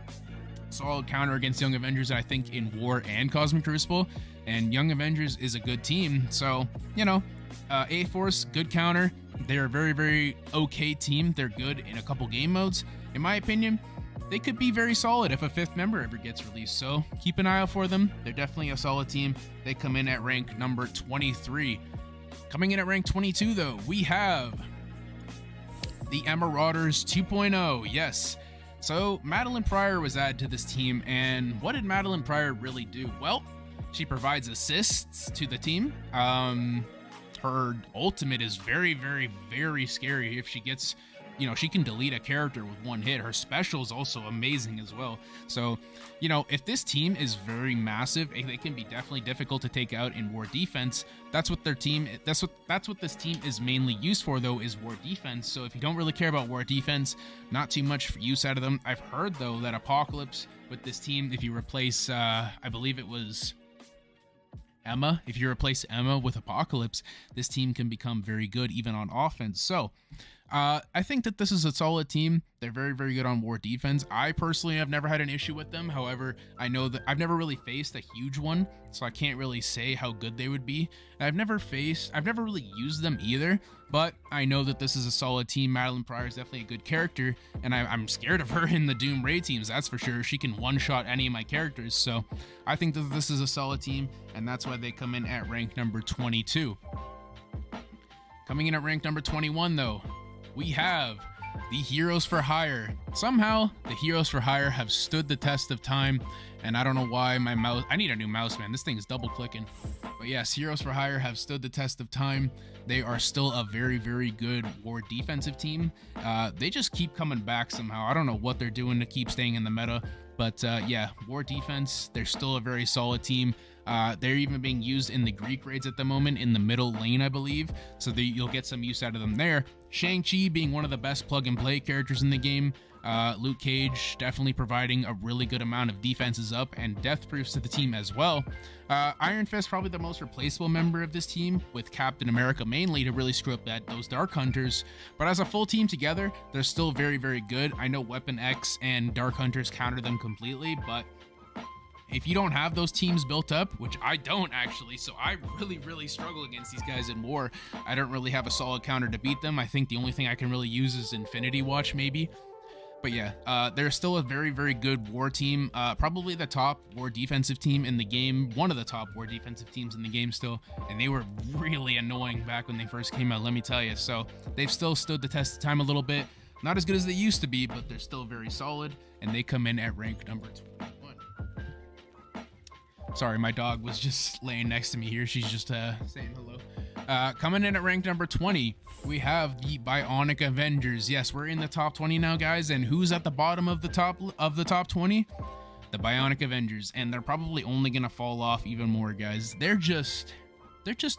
Solid counter against Young Avengers, I think, in War and Cosmic Crucible, and Young Avengers is a good team. So, you know, A-Force, good counter. They're a very, very okay team. They're good in a couple game modes. In my opinion, they could be very solid if a 5th member ever gets released. So keep an eye out for them. They're definitely a solid team. They come in at rank number 23. Coming in at rank 22, though, we have the Marauders 2.0. Yes. So Madeline Pryor was added to this team, and what did Madeline Pryor really do? Well, she provides assists to the team. Her ultimate is very, very, very scary. If she gets, you know, she can delete a character with one hit. Her special is also amazing as well. So, you know, if this team is very massive, they can be definitely difficult to take out in war defense. That's what this team is mainly used for, though, is war defense. So if you don't really care about war defense, not too much use out of them. I've heard, though, that Apocalypse with this team, if you replace, I believe it was Emma, if you replace Emma with Apocalypse, this team can become very good even on offense. So I think that this is a solid team. They're very, very good on war defense. I personally have never had an issue with them. However, I know that I've never really faced a huge one, so I can't really say how good they would be. I've never really used them either, but I know that this is a solid team. Madeline Pryor is definitely a good character, and I'm scared of her in the Doom raid teams, that's for sure. She can one-shot any of my characters, so I think that this is a solid team, and that's why they come in at rank number 22. Coming in at rank number 21, though, we have the Heroes for Hire. Somehow, the Heroes for Hire have stood the test of time, and I don't know why my mouse... I need a new mouse, man. This thing is double-clicking. But yes, Heroes for Hire have stood the test of time. They are still a very, very good war defensive team. They just keep coming back somehow. I don't know what they're doing to keep staying in the meta, but yeah, war defense, they're still a very solid team. They're even being used in the Greek raids at the moment in the middle lane, I believe, so you'll get some use out of them there. Shang-Chi being one of the best plug-and-play characters in the game. Luke Cage definitely providing a really good amount of defenses up and death proofs to the team as well. Iron Fist probably the most replaceable member of this team, with Captain America mainly to really screw up those Dark Hunters. But as a full team together, they're still very, very good. I know Weapon X and Dark Hunters counter them completely, but if you don't have those teams built up, which I don't actually, so I really struggle against these guys in war. I don't really have a solid counter to beat them. I think the only thing I can really use is Infinity Watch maybe. But yeah, they're still a very good war team, probably the top war defensive team in the game, one of the top war defensive teams in the game still, and they were really annoying back when they first came out, let me tell you. So they've still stood the test of time a little bit, not as good as they used to be, but they're still very solid, and they come in at rank number 21. Sorry, my dog was just laying next to me here. She's just saying hello. Coming in at rank number 20, we have the Bionic Avengers. Yes, we're in the top 20 now, guys. And who's at the bottom of the top 20? The Bionic Avengers. And they're probably only gonna fall off even more, guys. They're just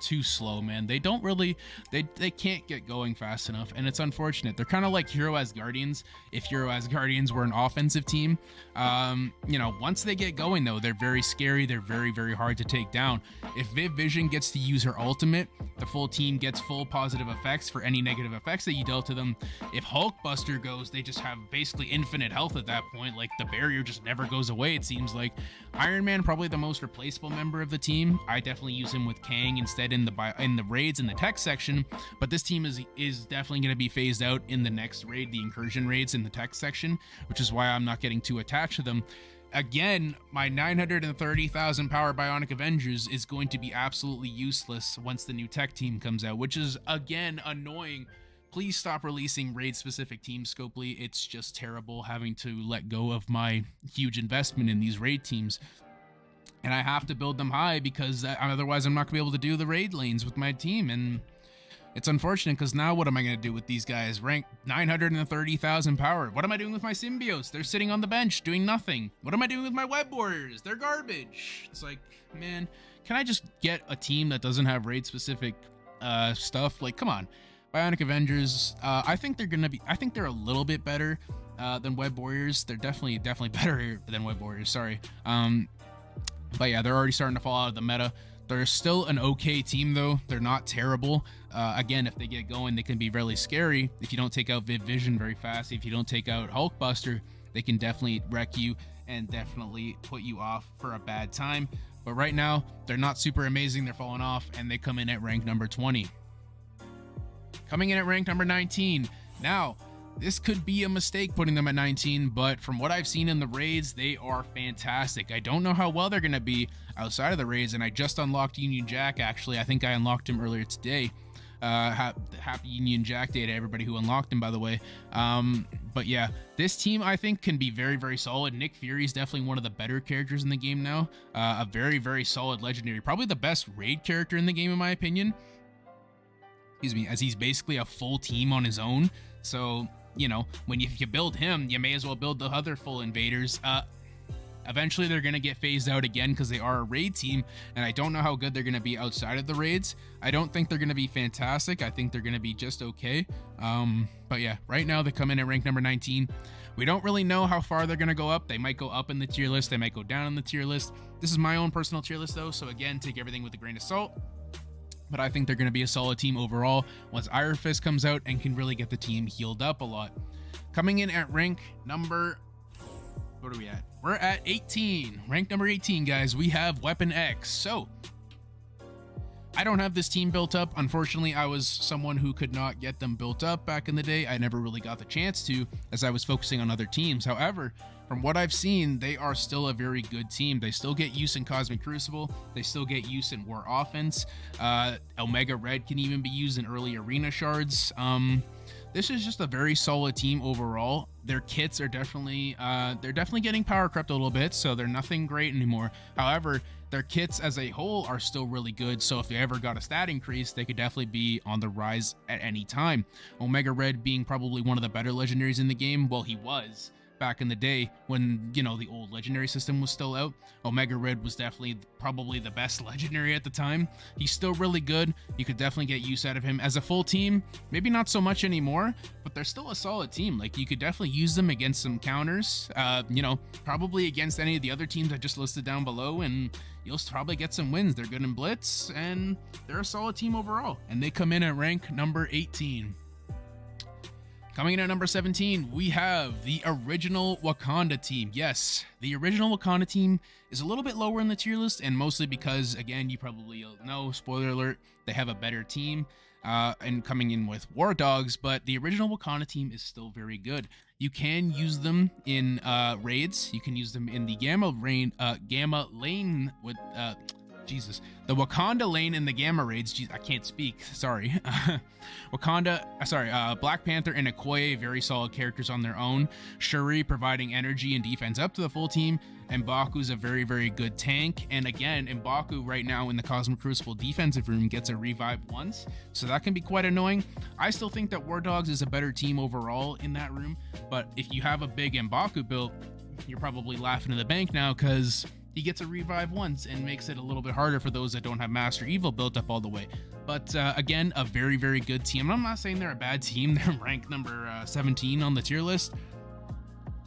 too slow, man. They don't really, they can't get going fast enough, and it's unfortunate. They're kind of like Hero Asgardians. If Hero Asgardians were an offensive team, you know, once they get going though, they're very scary. They're very hard to take down. If Viv Vision gets to use her ultimate, the full team gets full positive effects for any negative effects that you dealt to them. If Hulkbuster goes, they just have basically infinite health at that point. Like, the barrier just never goes away, it seems like. Iron Man, probably the most replaceable member of the team. I definitely use him with Kang instead in the raids in the tech section, but this team is definitely going to be phased out in the next raid, the incursion raids in the tech section, which is why I'm not getting too attached to them. Again, my 930,000 power Bionic Avengers is going to be absolutely useless once the new tech team comes out, which is again annoying. Please stop releasing raid specific team Scopely. It's just terrible having to let go of my huge investment in these raid teams. And I have to build them high because otherwise I'm not gonna be able to do the raid lanes with my team. And it's unfortunate because now what am I gonna do with these guys? Rank 930,000 power. What am I doing with my symbiotes? They're sitting on the bench doing nothing. What am I doing with my web warriors? They're garbage. It's like, man, can I just get a team that doesn't have raid specific stuff? Like, come on. Bionic Avengers, I think they're a little bit better than web warriors. They're definitely better than web warriors, sorry. But yeah, they're already starting to fall out of the meta. They're still an okay team though. They're not terrible. Again, if they get going, they can be really scary. If you don't take out Viv Vision very fast, if you don't take out Hulkbuster, they can definitely wreck you and definitely put you off for a bad time. But right now, they're not super amazing. They're falling off, and they come in at rank number 20. Coming in at rank number 19. Now, this could be a mistake putting them at 19, but from what I've seen in the raids, they are fantastic. I don't know how well they're going to be outside of the raids, and I just unlocked Union Jack, actually. I think I unlocked him earlier today. Happy Union Jack Day to everybody who unlocked him, by the way. But yeah, this team I think can be very solid. Nick Fury is definitely one of the better characters in the game now. A very solid legendary. Probably the best raid character in the game, in my opinion. Excuse me, as he's basically a full team on his own. So, you know, if you build him, you may as well build the other full invaders. Eventually they're going to get phased out again because they are a raid team, and I don't know how good they're going to be outside of the raids. I don't think they're going to be fantastic. I think they're going to be just okay. But yeah, right now they come in at rank number 19. We don't really know how far they're going to go up. They might go up in the tier list. They might go down in the tier list. This is my own personal tier list though, so again, take everything with a grain of salt. But I think they're going to be a solid team overall once Iron Fist comes out and can really get the team healed up a lot. Coming in at rank number... what are we at? We're at 18. Rank number 18, guys. We have Weapon X. So, I don't have this team built up. Unfortunately, I was someone who could not get them built up back in the day. I never really got the chance to, as I was focusing on other teams. However, from what I've seen, they are still a very good team. They still get use in Cosmic Crucible. They still get use in War Offense. Omega Red can even be used in early arena shards. This is just a very solid team overall. Their kits are definitely getting power crept a little bit, so they're nothing great anymore. However, their kits as a whole are still really good, so if they ever got a stat increase, they could definitely be on the rise at any time. Omega Red being probably one of the better legendaries in the game. Well, he was back in the day when, you know, the old legendary system was still out. Omega Red was definitely probably the best legendary at the time. He's still really good. You could definitely get use out of him as a full team. Maybe not so much anymore, but they're still a solid team. Like, you could definitely use them against some counters, you know, probably against any of the other teams I just listed down below, and you'll probably get some wins. They're good in blitz, and they're a solid team overall, and they come in at rank number 18. Coming in at number 17, we have the original Wakanda team. Yes, the original Wakanda team is a little bit lower in the tier list, and mostly because, again, you probably know, spoiler alert, they have a better team and coming in with War Dogs, but the original Wakanda team is still very good. You can use them in raids. You can use them in the Gamma lane with the Wakanda lane in the Gamma raids. Jeez, I can't speak. Sorry. Black Panther and Okoye, very solid characters on their own. Shuri providing energy and defense up to the full team. M'Baku's a very, very good tank. And again, M'Baku right now in the Cosmic Crucible defensive room gets a revive once, so that can be quite annoying. I still think that War Dogs is a better team overall in that room, but if you have a big M'Baku build, you're probably laughing in the bank now because he gets a revive once and makes it a little bit harder for those that don't have Master Evil built up all the way. But again, a very, very good team. And I'm not saying they're a bad team. They're ranked number 17 on the tier list,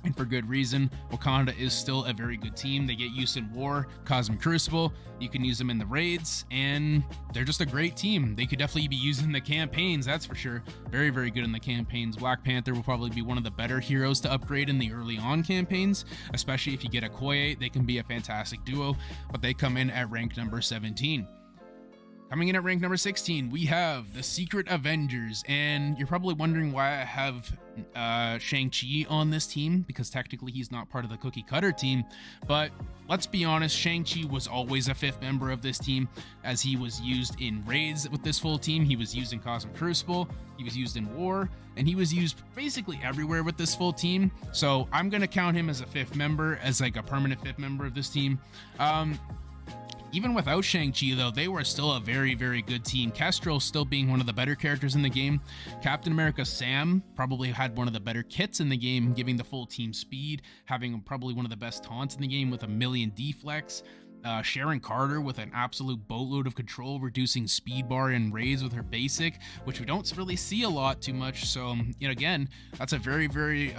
and for good reason. Wakanda is still a very good team. They get used in War, Cosmic Crucible. You can use them in the raids, and they're just a great team. They could definitely be used in the campaigns, that's for sure. Very, very good in the campaigns. Black Panther will probably be one of the better heroes to upgrade in the early on campaigns, especially if you get Okoye. They can be a fantastic duo, but they come in at rank number 17. Coming in at rank number 16, we have the Secret Avengers, and you're probably wondering why I have Shang-Chi on this team, because technically he's not part of the cookie cutter team, but let's be honest, Shang-Chi was always a 5th member of this team, as he was used in raids with this full team, he was used in Cosmic Crucible, he was used in War, and he was used basically everywhere with this full team, so I'm gonna count him as a 5th member, as like a permanent 5th member of this team. Even without Shang-Chi, though, they were still a very, very good team. Kestrel still being one of the better characters in the game. Captain America Sam probably had one of the better kits in the game, giving the full team speed, having probably one of the best taunts in the game with 1,000,000 deflex. Sharon Carter with an absolute boatload of control, reducing speed bar and raids with her basic, which we don't really see a lot too much. So, you know, again, that's a very, very...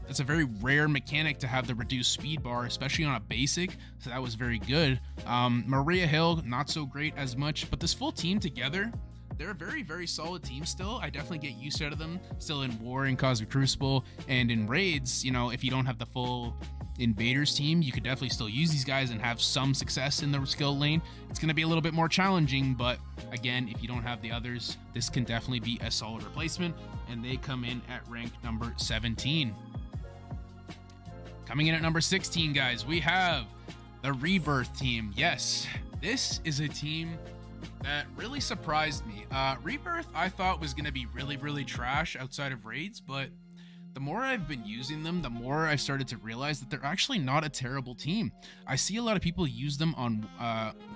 It's a very rare mechanic to have the reduced speed bar, especially on a basic, so that was very good. Maria Hill, not so great as much, but this full team together, they're a very, very solid team still. I definitely get used out of them, still in War, in Cosmic Crucible, and in raids. You know, if you don't have the full Invaders team, you could definitely still use these guys and have some success in the skill lane. It's going to be a little bit more challenging, but again, if you don't have the others, this can definitely be a solid replacement, and they come in at rank number 17. Coming in at number 16, guys, we have the Rebirth team. Yes, this is a team that really surprised me. Rebirth, I thought was going to be really, really trash outside of raids, but the more I've been using them, the more I started to realize that they're actually not a terrible team. I see a lot of people use them on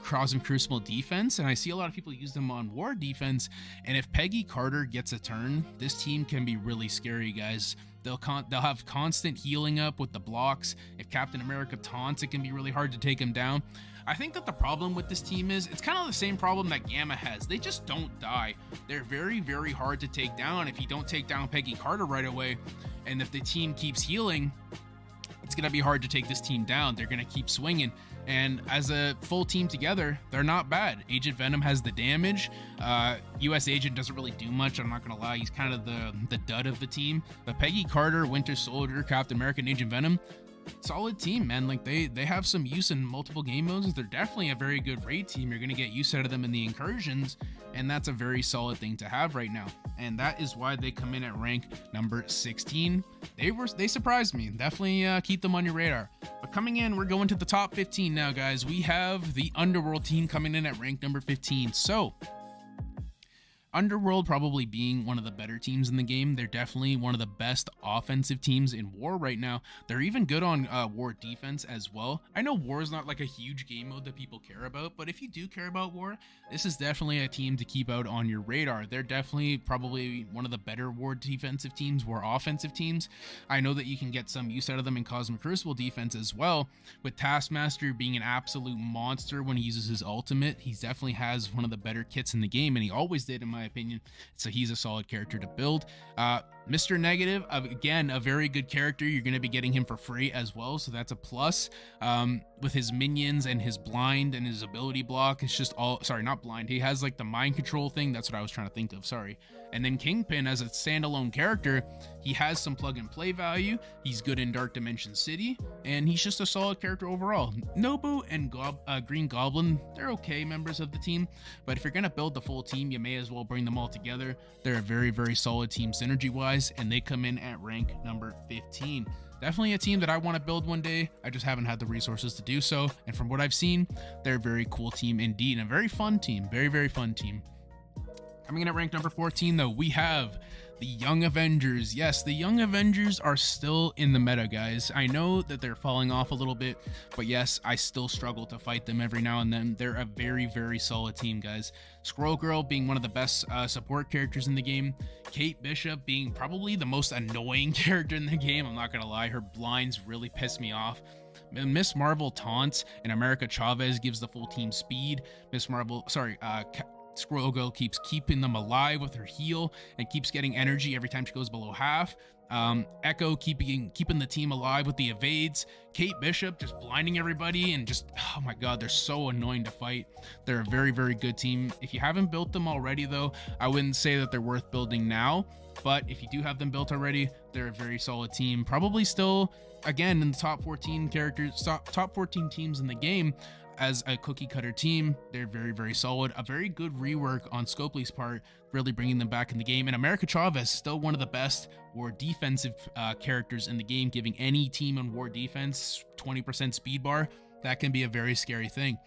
Cosmic Crucible defense, and I see a lot of people use them on War defense, and if Peggy Carter gets a turn, this team can be really scary, guys. They'll have constant healing up with the blocks. If Captain America taunts, it can be really hard to take him down. I think that the problem with this team is, it's kind of the same problem that Gamma has. They just don't die. They're very, very hard to take down if you don't take down Peggy Carter right away. And if the team keeps healing, it's going to be hard to take this team down. They're going to keep swinging. And as a full team together, they're not bad. Agent Venom has the damage. US Agent doesn't really do much, I'm not going to lie. He's kind of the dud of the team. But Peggy Carter, Winter Soldier, Captain America, and Agent Venom, solid team, man. Like they have some use in multiple game modes. They're definitely a very good raid team. You're going to get use out of them in the incursions, and that's a very solid thing to have right now. And that is why they come in at rank number 16. They surprised me. Definitely keep them on your radar. But coming in, we're going to the top 15 now, guys. We have the Underworld team coming in at rank number 15. So Underworld probably being one of the better teams in the game. They're definitely one of the best offensive teams in War right now. They're even good on War defense as well. I know War is not like a huge game mode that people care about, but if you do care about War, this is definitely a team to keep out on your radar. They're definitely probably one of the better War defensive teams, War offensive teams. I know that you can get some use out of them in Cosmic Crucible defense as well, with Taskmaster being an absolute monster when he uses his ultimate. He definitely has one of the better kits in the game, and he always did in my opinion, so he's a solid character to build. Mr. Negative, again, a very good character. You're going to be getting him for free as well, so that's a plus. With his minions and his blind and his ability block, it's just all, sorry, not blind. He has like the mind control thing. That's what I was trying to think of, sorry. And then Kingpin, as a standalone character, he has some plug and play value. He's good in Dark Dimension City, and he's just a solid character overall. Nobu and Green Goblin, they're okay members of the team, but if you're going to build the full team, you may as well bring them all together. They're a very, very solid team synergy-wise, and they come in at rank number 15. Definitely a team that I want to build one day. I just haven't had the resources to do so, and from what I've seen, they're a very cool team indeed, and a very fun team. Very, very fun team. Coming in at rank number 14, though, we have the Young Avengers. Yes, the Young Avengers are still in the meta, guys. I know that they're falling off a little bit, but yes, I still struggle to fight them every now and then. They're a very, very solid team, guys. Squirrel Girl being one of the best support characters in the game. Kate Bishop being probably the most annoying character in the game. I'm not gonna lie, her blinds really piss me off. Miss Marvel taunts, and America Chavez gives the full team speed. Miss Marvel, sorry, Squirrel Girl keeps keeping them alive with her heal and keeps getting energy every time she goes below half. Echo keeping the team alive with the evades. Kate Bishop just blinding everybody and just, oh my god, they're so annoying to fight. They're a very, very good team. If you haven't built them already, though, I wouldn't say that they're worth building now, but if you do have them built already, they're a very solid team. Probably still, again, in the top 14 characters, top 14 teams in the game. As a cookie cutter team, they're very, very solid. A very good rework on Scopely's part, really bringing them back in the game. And America Chavez, still one of the best war defensive characters in the game, giving any team on war defense 20% speed bar. That can be a very scary thing.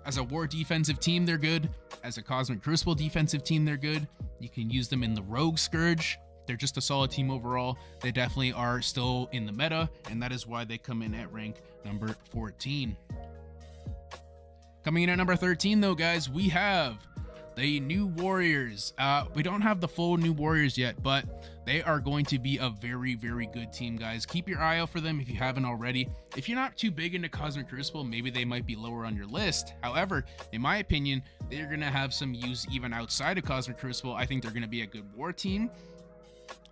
As a war defensive team, they're good. As a Cosmic Crucible defensive team, they're good. You can use them in the Rogue Scourge. They're just a solid team overall. They definitely are still in the meta, and that is why they come in at rank number 14. Coming in at number 13, though, guys, we have the New Warriors. We don't have the full New Warriors yet, but they are going to be a very, very good team, guys. Keep your eye out for them if you haven't already. If you're not too big into Cosmic Crucible, maybe they might be lower on your list. However, in my opinion, they're going to have some use even outside of Cosmic Crucible. I think they're going to be a good war team.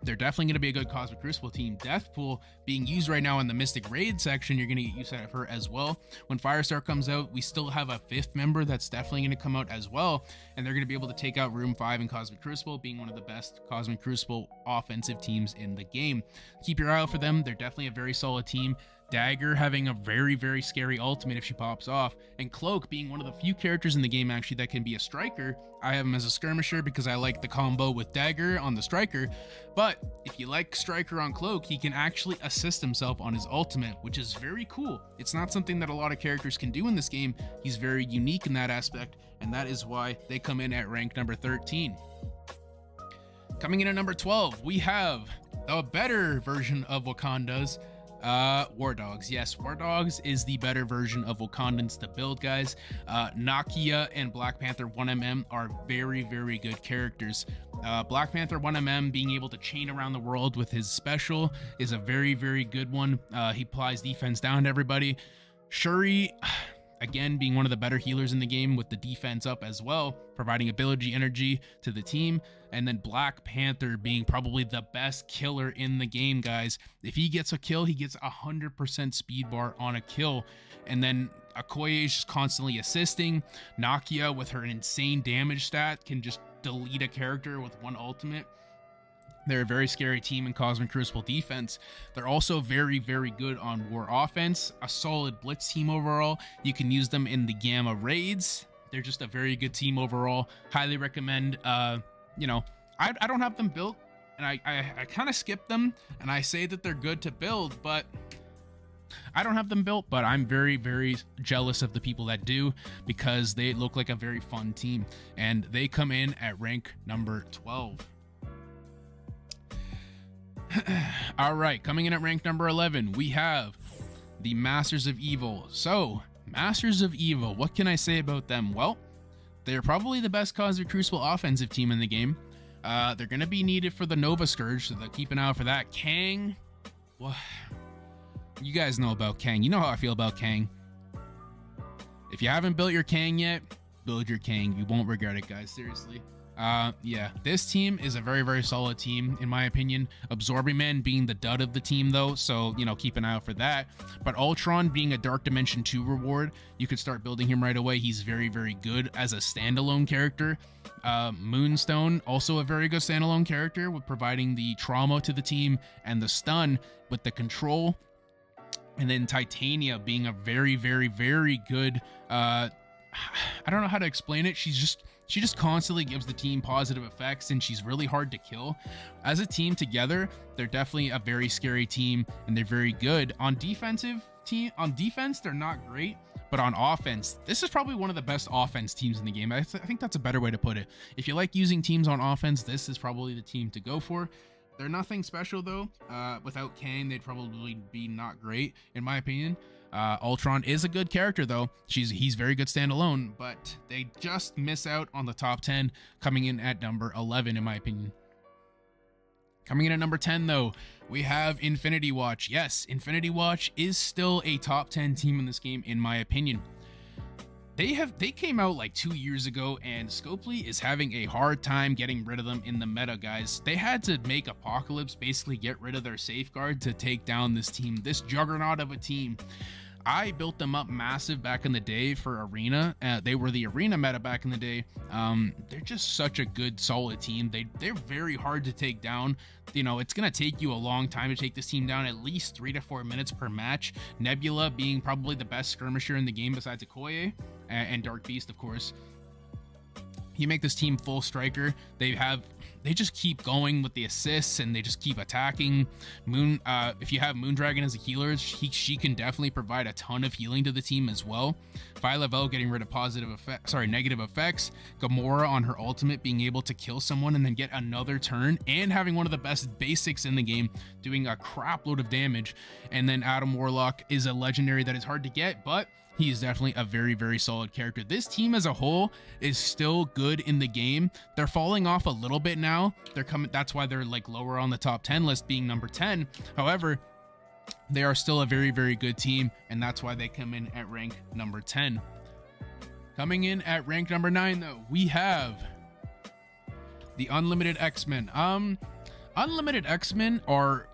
They're definitely going to be a good Cosmic Crucible team. Deathpool being used right now in the Mystic Raid section, you're going to get use out of her as well. When Firestar comes out, we still have a 5th member that's definitely going to come out as well, and they're going to be able to take out Room 5 in Cosmic Crucible, being one of the best Cosmic Crucible offensive teams in the game. Keep your eye out for them. They're definitely a very solid team. Dagger having a very, very scary ultimate if she pops off, and Cloak being one of the few characters in the game actually that can be a striker. I have him as a skirmisher because I like the combo with Dagger on the striker, but if you like striker on Cloak, he can actually assist himself on his ultimate, which is very cool. It's not something that a lot of characters can do in this game. He's very unique in that aspect, and that is why they come in at rank number 13. Coming in at number 12, we have the better version of Wakanda's War Dogs. Yes, War Dogs is the better version of Wakandans to build, guys. Nakia and Black Panther 1mm are very, very good characters. Black Panther 1mm being able to chain around the world with his special is a very, very good one. He applies defense down to everybody. Shuri, again, being one of the better healers in the game with the defense up as well, providing ability energy to the team. And then Black Panther being probably the best killer in the game, guys. If he gets a kill, he gets 100% speed bar on a kill. And then Okoye is just constantly assisting. Nakia, with her insane damage stat, can just delete a character with one ultimate. They're a very scary team in Cosmic Crucible defense. They're also very, very good on war offense. A solid blitz team overall. You can use them in the Gamma raids. They're just a very good team overall. Highly recommend. You know, I don't have them built, and I kind of skip them, and I say that they're good to build, but I don't have them built. But I'm very, very jealous of the people that do, because they look like a very fun team, and they come in at rank number 12. All right, coming in at rank number 11, we have the Masters of Evil. So, Masters of Evil, what can I say about them? Well, they're probably the best Cosmic Crucible offensive team in the game. They're going to be needed for the Nova Scourge, so they'll keep an eye out for that. Kang, well, you guys know about Kang. You know how I feel about Kang. If you haven't built your Kang yet, build your Kang. You won't regret it, guys. Seriously. Yeah, this team is a very, very solid team, in my opinion. Absorbing Man being the dud of the team, though, so, you know, keep an eye out for that. But Ultron being a Dark Dimension 2 reward, you could start building him right away. He's very, very good as a standalone character. Moonstone, also a very good standalone character, with providing the trauma to the team and the stun with the control. And then Titania being a very, very, very good, I don't know how to explain it. She just constantly gives the team positive effects, and she's really hard to kill. As a team together, they're definitely a very scary team, and they're very good. On defense, they're not great, but on offense, this is probably one of the best offense teams in the game. I think that's a better way to put it. If you like using teams on offense, this is probably the team to go for. They're nothing special, though. Without Kang, they'd probably be not great, in my opinion. Ultron is a good character, though. He's very good standalone, but they just miss out on the top 10, coming in at number 11, in my opinion. Coming in at number 10, though, we have Infinity Watch. Yes, Infinity Watch is still a top 10 team in this game, in my opinion. They came out like 2 years ago, and Scopely is having a hard time getting rid of them in the meta, guys. They had to make Apocalypse basically get rid of their safeguard to take down this team, this juggernaut of a team. I built them up massive back in the day for Arena. They were the Arena meta back in the day. They're just such a good, solid team. They're very hard to take down. You know, it's going to take you a long time to take this team down, at least 3 to 4 minutes per match. Nebula being probably the best skirmisher in the game besides Okoye, and Dark Beast, of course. You make this team full striker. They just keep going with the assists, and they just keep attacking. If you have Moondragon as a healer, she can definitely provide a ton of healing to the team as well. Phyla-Vell getting rid of negative effects. Gamora on her ultimate being able to kill someone and then get another turn, and having one of the best basics in the game, doing a crap load of damage. And then Adam Warlock is a legendary that is hard to get, but he is definitely a very, very solid character. This team as a whole is still good in the game. They're falling off a little bit now. That's why they're like lower on the top 10 list, being number 10. However, they are still a very, very good team, and that's why they come in at rank number 10. Coming in at rank number 9, though, we have the Unlimited X-Men. Unlimited X-Men are...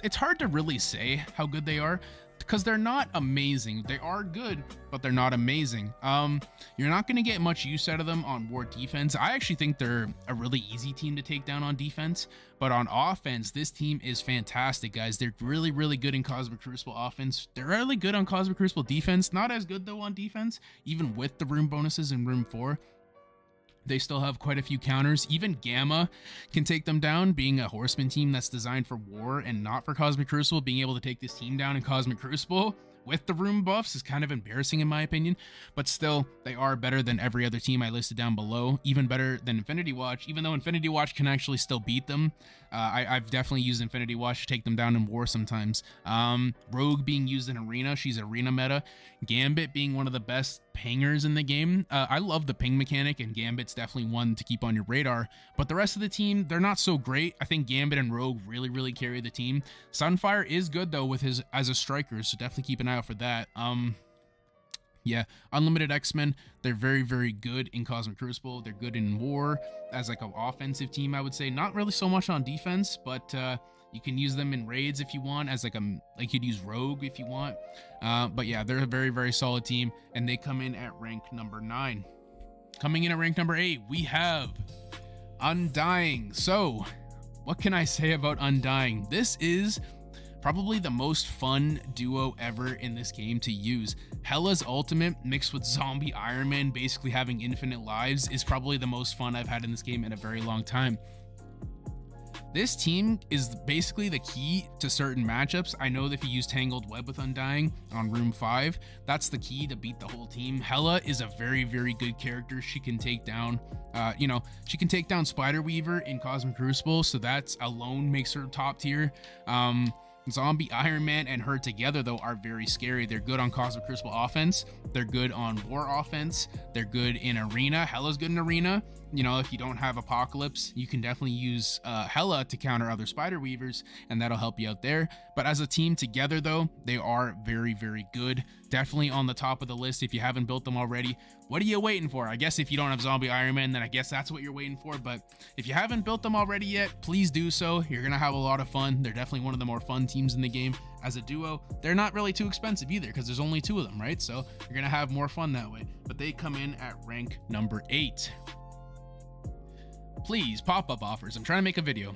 It's hard to really say how good they are, because they're not amazing. They are good, but they're not amazing. You're not going to get much use out of them on war defense. I actually think they're a really easy team to take down on defense, but on offense, this team is fantastic, guys. They're really, really good in Cosmic Crucible offense. They're really good on Cosmic Crucible defense. Not as good, though, on defense, even with the room bonuses in Room 4. They still have quite a few counters. Even Gamma can take them down, being a Horseman team that's designed for war and not for Cosmic Crucible. Being able to take this team down in Cosmic Crucible with the room buffs is kind of embarrassing, in my opinion, but still, they are better than every other team I listed down below. Even better than Infinity Watch, even though Infinity Watch can actually still beat them. I've definitely used Infinity Watch to take them down in war sometimes. Rogue being used in Arena, she's Arena meta. Gambit being one of the best pingers in the game. I love the ping mechanic, and Gambit's definitely one to keep on your radar, but the rest of the team, they're not so great. I think Gambit and Rogue really, really carry the team. Sunfire is good, though, with his as a striker, so definitely keep an eye out for that. Yeah, Unlimited X-Men, they're very, very good in Cosmic Crucible. They're good in war as like an offensive team, I would say. Not really so much on defense, but you can use them in raids if you want, as like you'd use Rogue if you want. But yeah, they're a very, very solid team, and they come in at rank number 9. Coming in at rank number 8, we have Undying. So, what can I say about Undying? This is probably the most fun duo ever in this game to use. Hela's ultimate mixed with Zombie Iron Man basically having infinite lives is probably the most fun I've had in this game in a very long time. This team is basically the key to certain matchups. I know that if you use Tangled Web with Undying on Room 5, that's the key to beat the whole team. Hela is a very, very good character. She can take down, she can take down Spider Weaver in Cosmic Crucible, so that's alone makes her top tier. Zombie Iron Man and her together, though, are very scary. They're good on Cosmic Crucible offense. They're good on war offense. They're good in Arena. Hela's good in Arena. You know, if you don't have Apocalypse, you can definitely use Hela to counter other Spider Weavers, and that'll help you out there. But as a team together though, they are very, very good. Definitely on the top of the list if you haven't built them already. What are you waiting for? I guess if you don't have Zombie Iron Man, then I guess that's what you're waiting for. But if you haven't built them already yet, please do so. You're gonna have a lot of fun. They're definitely one of the more fun teams in the game. As a duo, they're not really too expensive either because there's only 2 of them, right? So you're gonna have more fun that way. But they come in at rank number 8. Please, pop-up offers. I'm trying to make a video.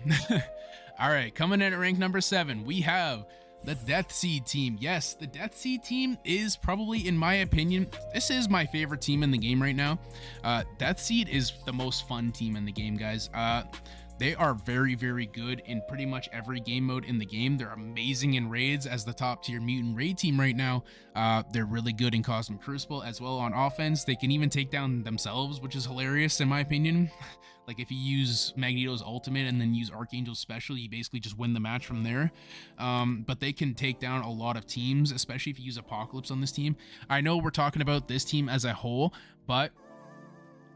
All right, coming in at rank number 7, we have the Death Seed team. Yes, the Death Seed team is probably, in my opinion, this is my favorite team in the game right now. Death Seed is the most fun team in the game, guys. They are very, very good in pretty much every game mode in the game. They're amazing in raids as the top tier mutant raid team right now. They're really good in Cosmic Crucible as well on offense. They can even take down themselves, which is hilarious in my opinion. Like if you use Magneto's ultimate and then use Archangel's special, you basically just win the match from there. But they can take down a lot of teams, especially if you use Apocalypse on this team. I know we're talking about this team as a whole, but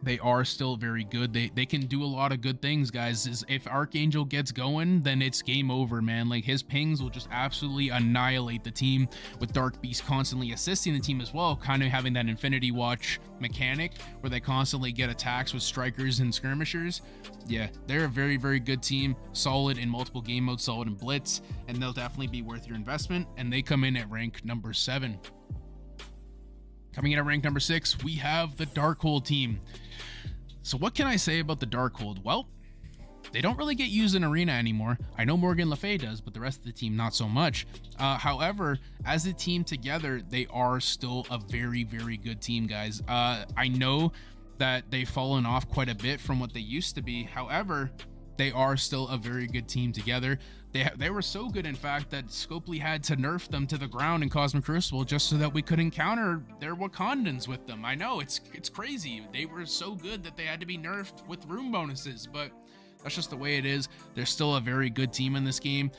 they are still very good. They can do a lot of good things, guys. If Archangel gets going, then it's game over, man. Like his pings will just absolutely annihilate the team, with Dark Beast constantly assisting the team as well, kind of having that Infinity Watch mechanic where they constantly get attacks with strikers and skirmishers. Yeah, they're a very, very good team, solid in multiple game modes, solid in Blitz, and they'll definitely be worth your investment. And they come in at rank number 7. Coming in at rank number 6, we have the Darkhold team. So what can I say about the Darkhold? Well, they don't really get used in Arena anymore. I know Morgan Le Fay does, but the rest of the team not so much. However, as a team together, they are still a very, very good team, guys. I know that they've fallen off quite a bit from what they used to be. However, they are still a very good team together. They were so good, in fact, that Scopely had to nerf them to the ground in Cosmic Crucible just so that we could encounter their Wakandans with them. I know, it's crazy. They were so good that they had to be nerfed with room bonuses, but that's just the way it is. They're still a very good team in this game.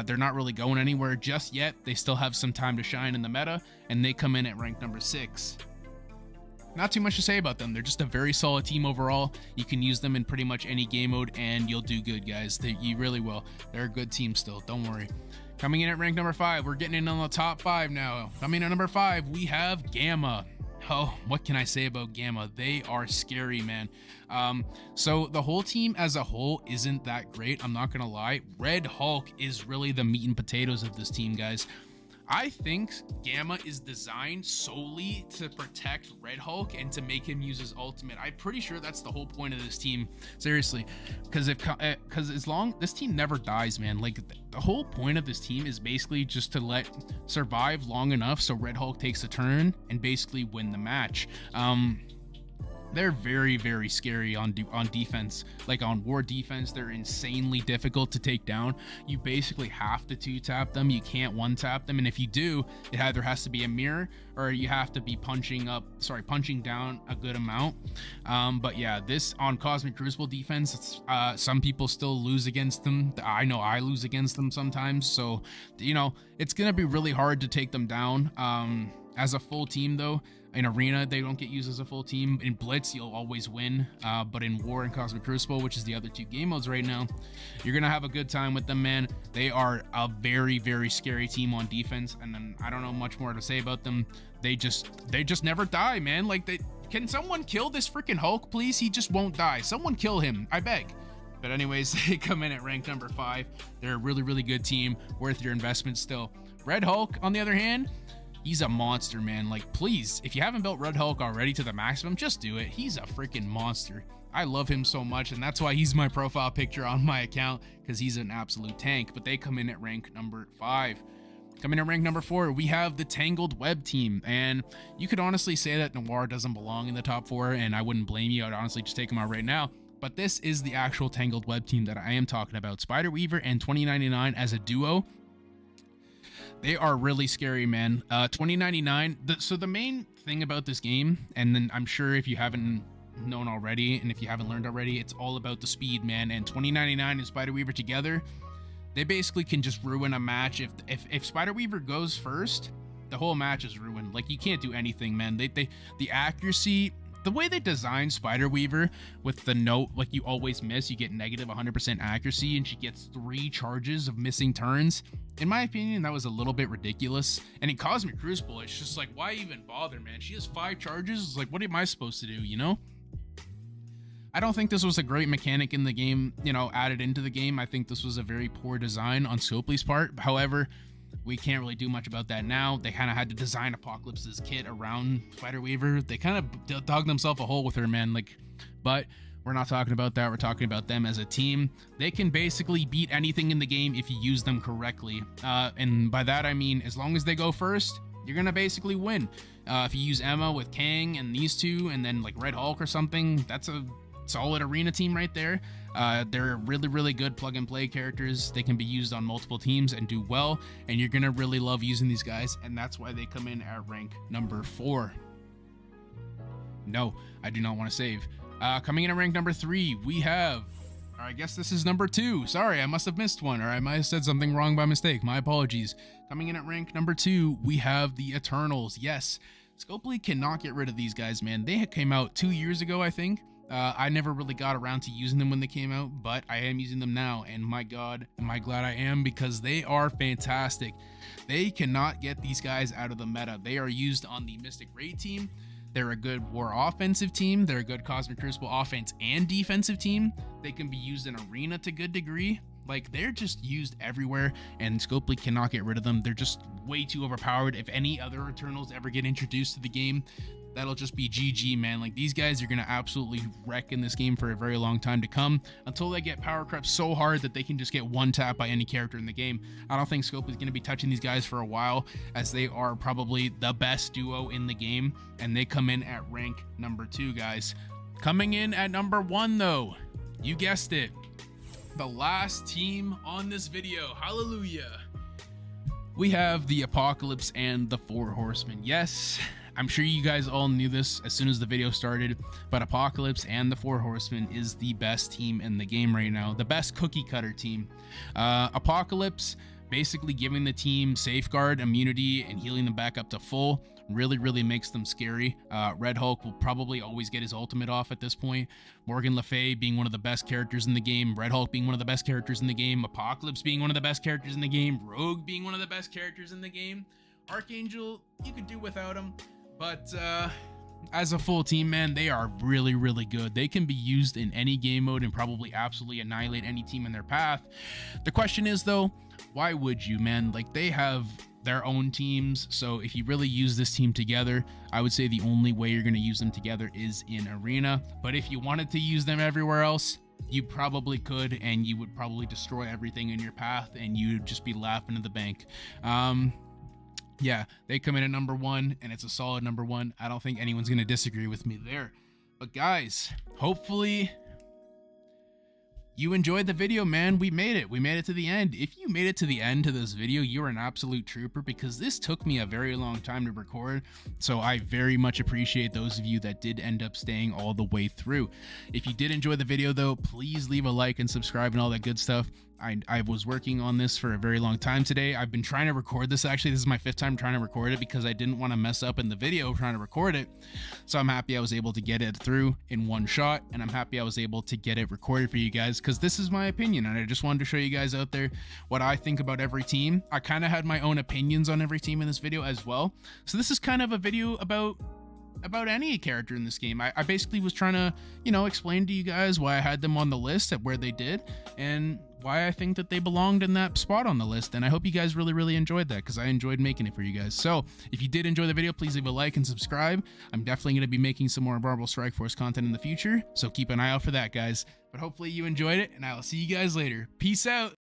They're not really going anywhere just yet. They still have some time to shine in the meta, and they come in at rank number 6. Not too much to say about them. They're just a very solid team overall. You can use them in pretty much any game mode and you'll do good, guys. You really will. They're a good team still, don't worry. Coming in at rank number 5, we're getting in on the top 5 now. Coming in at number 5, we have Gamma. Oh, what can I say about Gamma? They are scary, man. So the whole team as a whole isn't that great, I'm not gonna lie. Red Hulk is really the meat and potatoes of this team, guys. I think Gamma is designed solely to protect Red Hulk and to make him use his ultimate. I'm pretty sure that's the whole point of this team, seriously, because as long this team never dies, man. Like the whole point of this team is basically just to survive long enough so Red Hulk takes a turn and basically win the match. They're very, very scary on defense. Like on war defense, they're insanely difficult to take down. You basically have to 2-tap them. You can't 1-tap them. And if you do, it either has to be a mirror or you have to be punching down a good amount. But yeah, this on Cosmic Crucible defense, some people still lose against them. I know I lose against them sometimes. So, you know, it's going to be really hard to take them down. As a full team though, in Arena, they don't get used as a full team. In Blitz, you'll always win. But in War and Cosmic Crucible, which is the other 2 game modes right now, you're going to have a good time with them, man. They are a very, very scary team on defense. And then I don't know much more to say about them. They just never die, man. Like, can someone kill this freaking Hulk, please? He just won't die. Someone kill him, I beg. But anyways, they come in at rank number 5. They're a really, really good team, worth your investment still. Red Hulk, on the other hand, he's a monster, man. Like, please, if you haven't built Red Hulk already to the maximum, just do it. He's a freaking monster. I love him so much, and that's why he's my profile picture on my account, because he's an absolute tank. But they come in at rank number 5. Coming in at rank number 4, we have the Tangled Web team. And you could honestly say that Noir doesn't belong in the top 4, and I wouldn't blame you. I'd honestly just take him out right now. But this is the actual Tangled Web team that I am talking about. Spider-Weaver and 2099 as a duo. They are really scary, man. 2099. So the main thing about this game, and then I'm sure if you haven't known already, and if you haven't learned already, it's all about the speed, man. And 2099 and Spider-Weaver together, they basically can just ruin a match. If Spider-Weaver goes first, the whole match is ruined. Like, you can't do anything, man. The accuracy the way they designed Spider Weaver with the note, like you always miss, you get negative 100% accuracy, and she gets 3 charges of missing turns. In my opinion, that was a little bit ridiculous. And in Cosmic Crucible, it's just like, why even bother, man? She has 5 charges. It's like, what am I supposed to do, you know? I don't think this was a great mechanic in the game, you know, added into the game. I think this was a very poor design on Scopely's part. However, we can't really do much about that now. They kind of had to design Apocalypse's kit around Spider Weaver. They kind of dug themselves a hole with her, man. Like, but we're not talking about that. We're talking about them as a team. They can basically beat anything in the game if you use them correctly. And by that, I mean, as long as they go first, you're going to basically win. If you use Emma with Kang and these two, and then like Red Hulk or something, that's a solid arena team right there. They're really, really good plug and play characters. They can be used on multiple teams and do well, and you're gonna really love using these guys, and that's why they come in at rank number 4. No, I do not want to save. Coming in at rank number 3, we have, or I guess this is number 2. Sorry, I must have missed one, or I might have said something wrong by mistake. My apologies. Coming in at rank number 2, we have the Eternals. Yes, Scopely cannot get rid of these guys, man. They came out 2 years ago, I think. I never really got around to using them when they came out, but I am using them now, and my god, am I glad I am, because they are fantastic. They cannot get these guys out of the meta. They are used on the Mystic Raid team. They're a good war offensive team. They're a good Cosmic Crucible offense and defensive team. They can be used in arena to a good degree. Like, they're just used everywhere, and Scopely cannot get rid of them. They're just way too overpowered. If any other Eternals ever get introduced to the game, that'll just be GG, man. Like, these guys are gonna absolutely wreck in this game for a very long time to come, until they get power crept so hard that they can just get one tap by any character in the game. I don't think Scope is gonna be touching these guys for a while, as they are probably the best duo in the game, and they come in at rank number 2, guys. Coming in at number 1, though, you guessed it, the last team on this video. Hallelujah. We have the Apocalypse and the 4 Horsemen. Yes, I'm sure you guys all knew this as soon as the video started, but Apocalypse and the 4 Horsemen is the best team in the game right now, the best cookie cutter team. Apocalypse basically giving the team safeguard, immunity, and healing them back up to full really makes them scary. Red Hulk will probably always get his ultimate off at this point. Morgan Le Fay being one of the best characters in the game, Red Hulk being one of the best characters in the game, Apocalypse being one of the best characters in the game, Rogue being one of the best characters in the game, Archangel, you could do without him, but as a full team, man, they are really good. They can be used in any game mode and probably absolutely annihilate any team in their path. The question is, though, why would you, man? Like, they have their own teams, so if you really use this team together, I would say the only way you're going to use them together is in arena. But if you wanted to use them everywhere else, you probably could, and you would probably destroy everything in your path, and you'd just be laughing at the bank. Yeah, they come in at number 1, and it's a solid number 1. I don't think anyone's going to disagree with me there. But guys, hopefully you enjoyed the video, man. We made it. We made it to the end. If you made it to the end to this video, you're an absolute trooper, because this took me a very long time to record. So I very much appreciate those of you that did end up staying all the way through. If you did enjoy the video, though, please leave a like and subscribe and all that good stuff. I was working on this for a very long time today. I've been trying to record this. Actually, this is my 5th time trying to record it, because I didn't want to mess up in the video trying to record it. So I'm happy I was able to get it through in one shot, and I'm happy I was able to get it recorded for you guys, because this is my opinion, and I just wanted to show you guys out there what I think about every team. I kind of had my own opinions on every team in this video as well. So this is kind of a video about any character in this game. I basically was trying to, you know, explain to you guys why I had them on the list at where they did, and why I think that they belonged in that spot on the list. And I hope you guys really enjoyed that, because I enjoyed making it for you guys. So if you did enjoy the video, please leave a like and subscribe. I'm definitely going to be making some more Marvel Strike Force content in the future, so keep an eye out for that, guys. But hopefully you enjoyed it, and I will see you guys later. Peace out.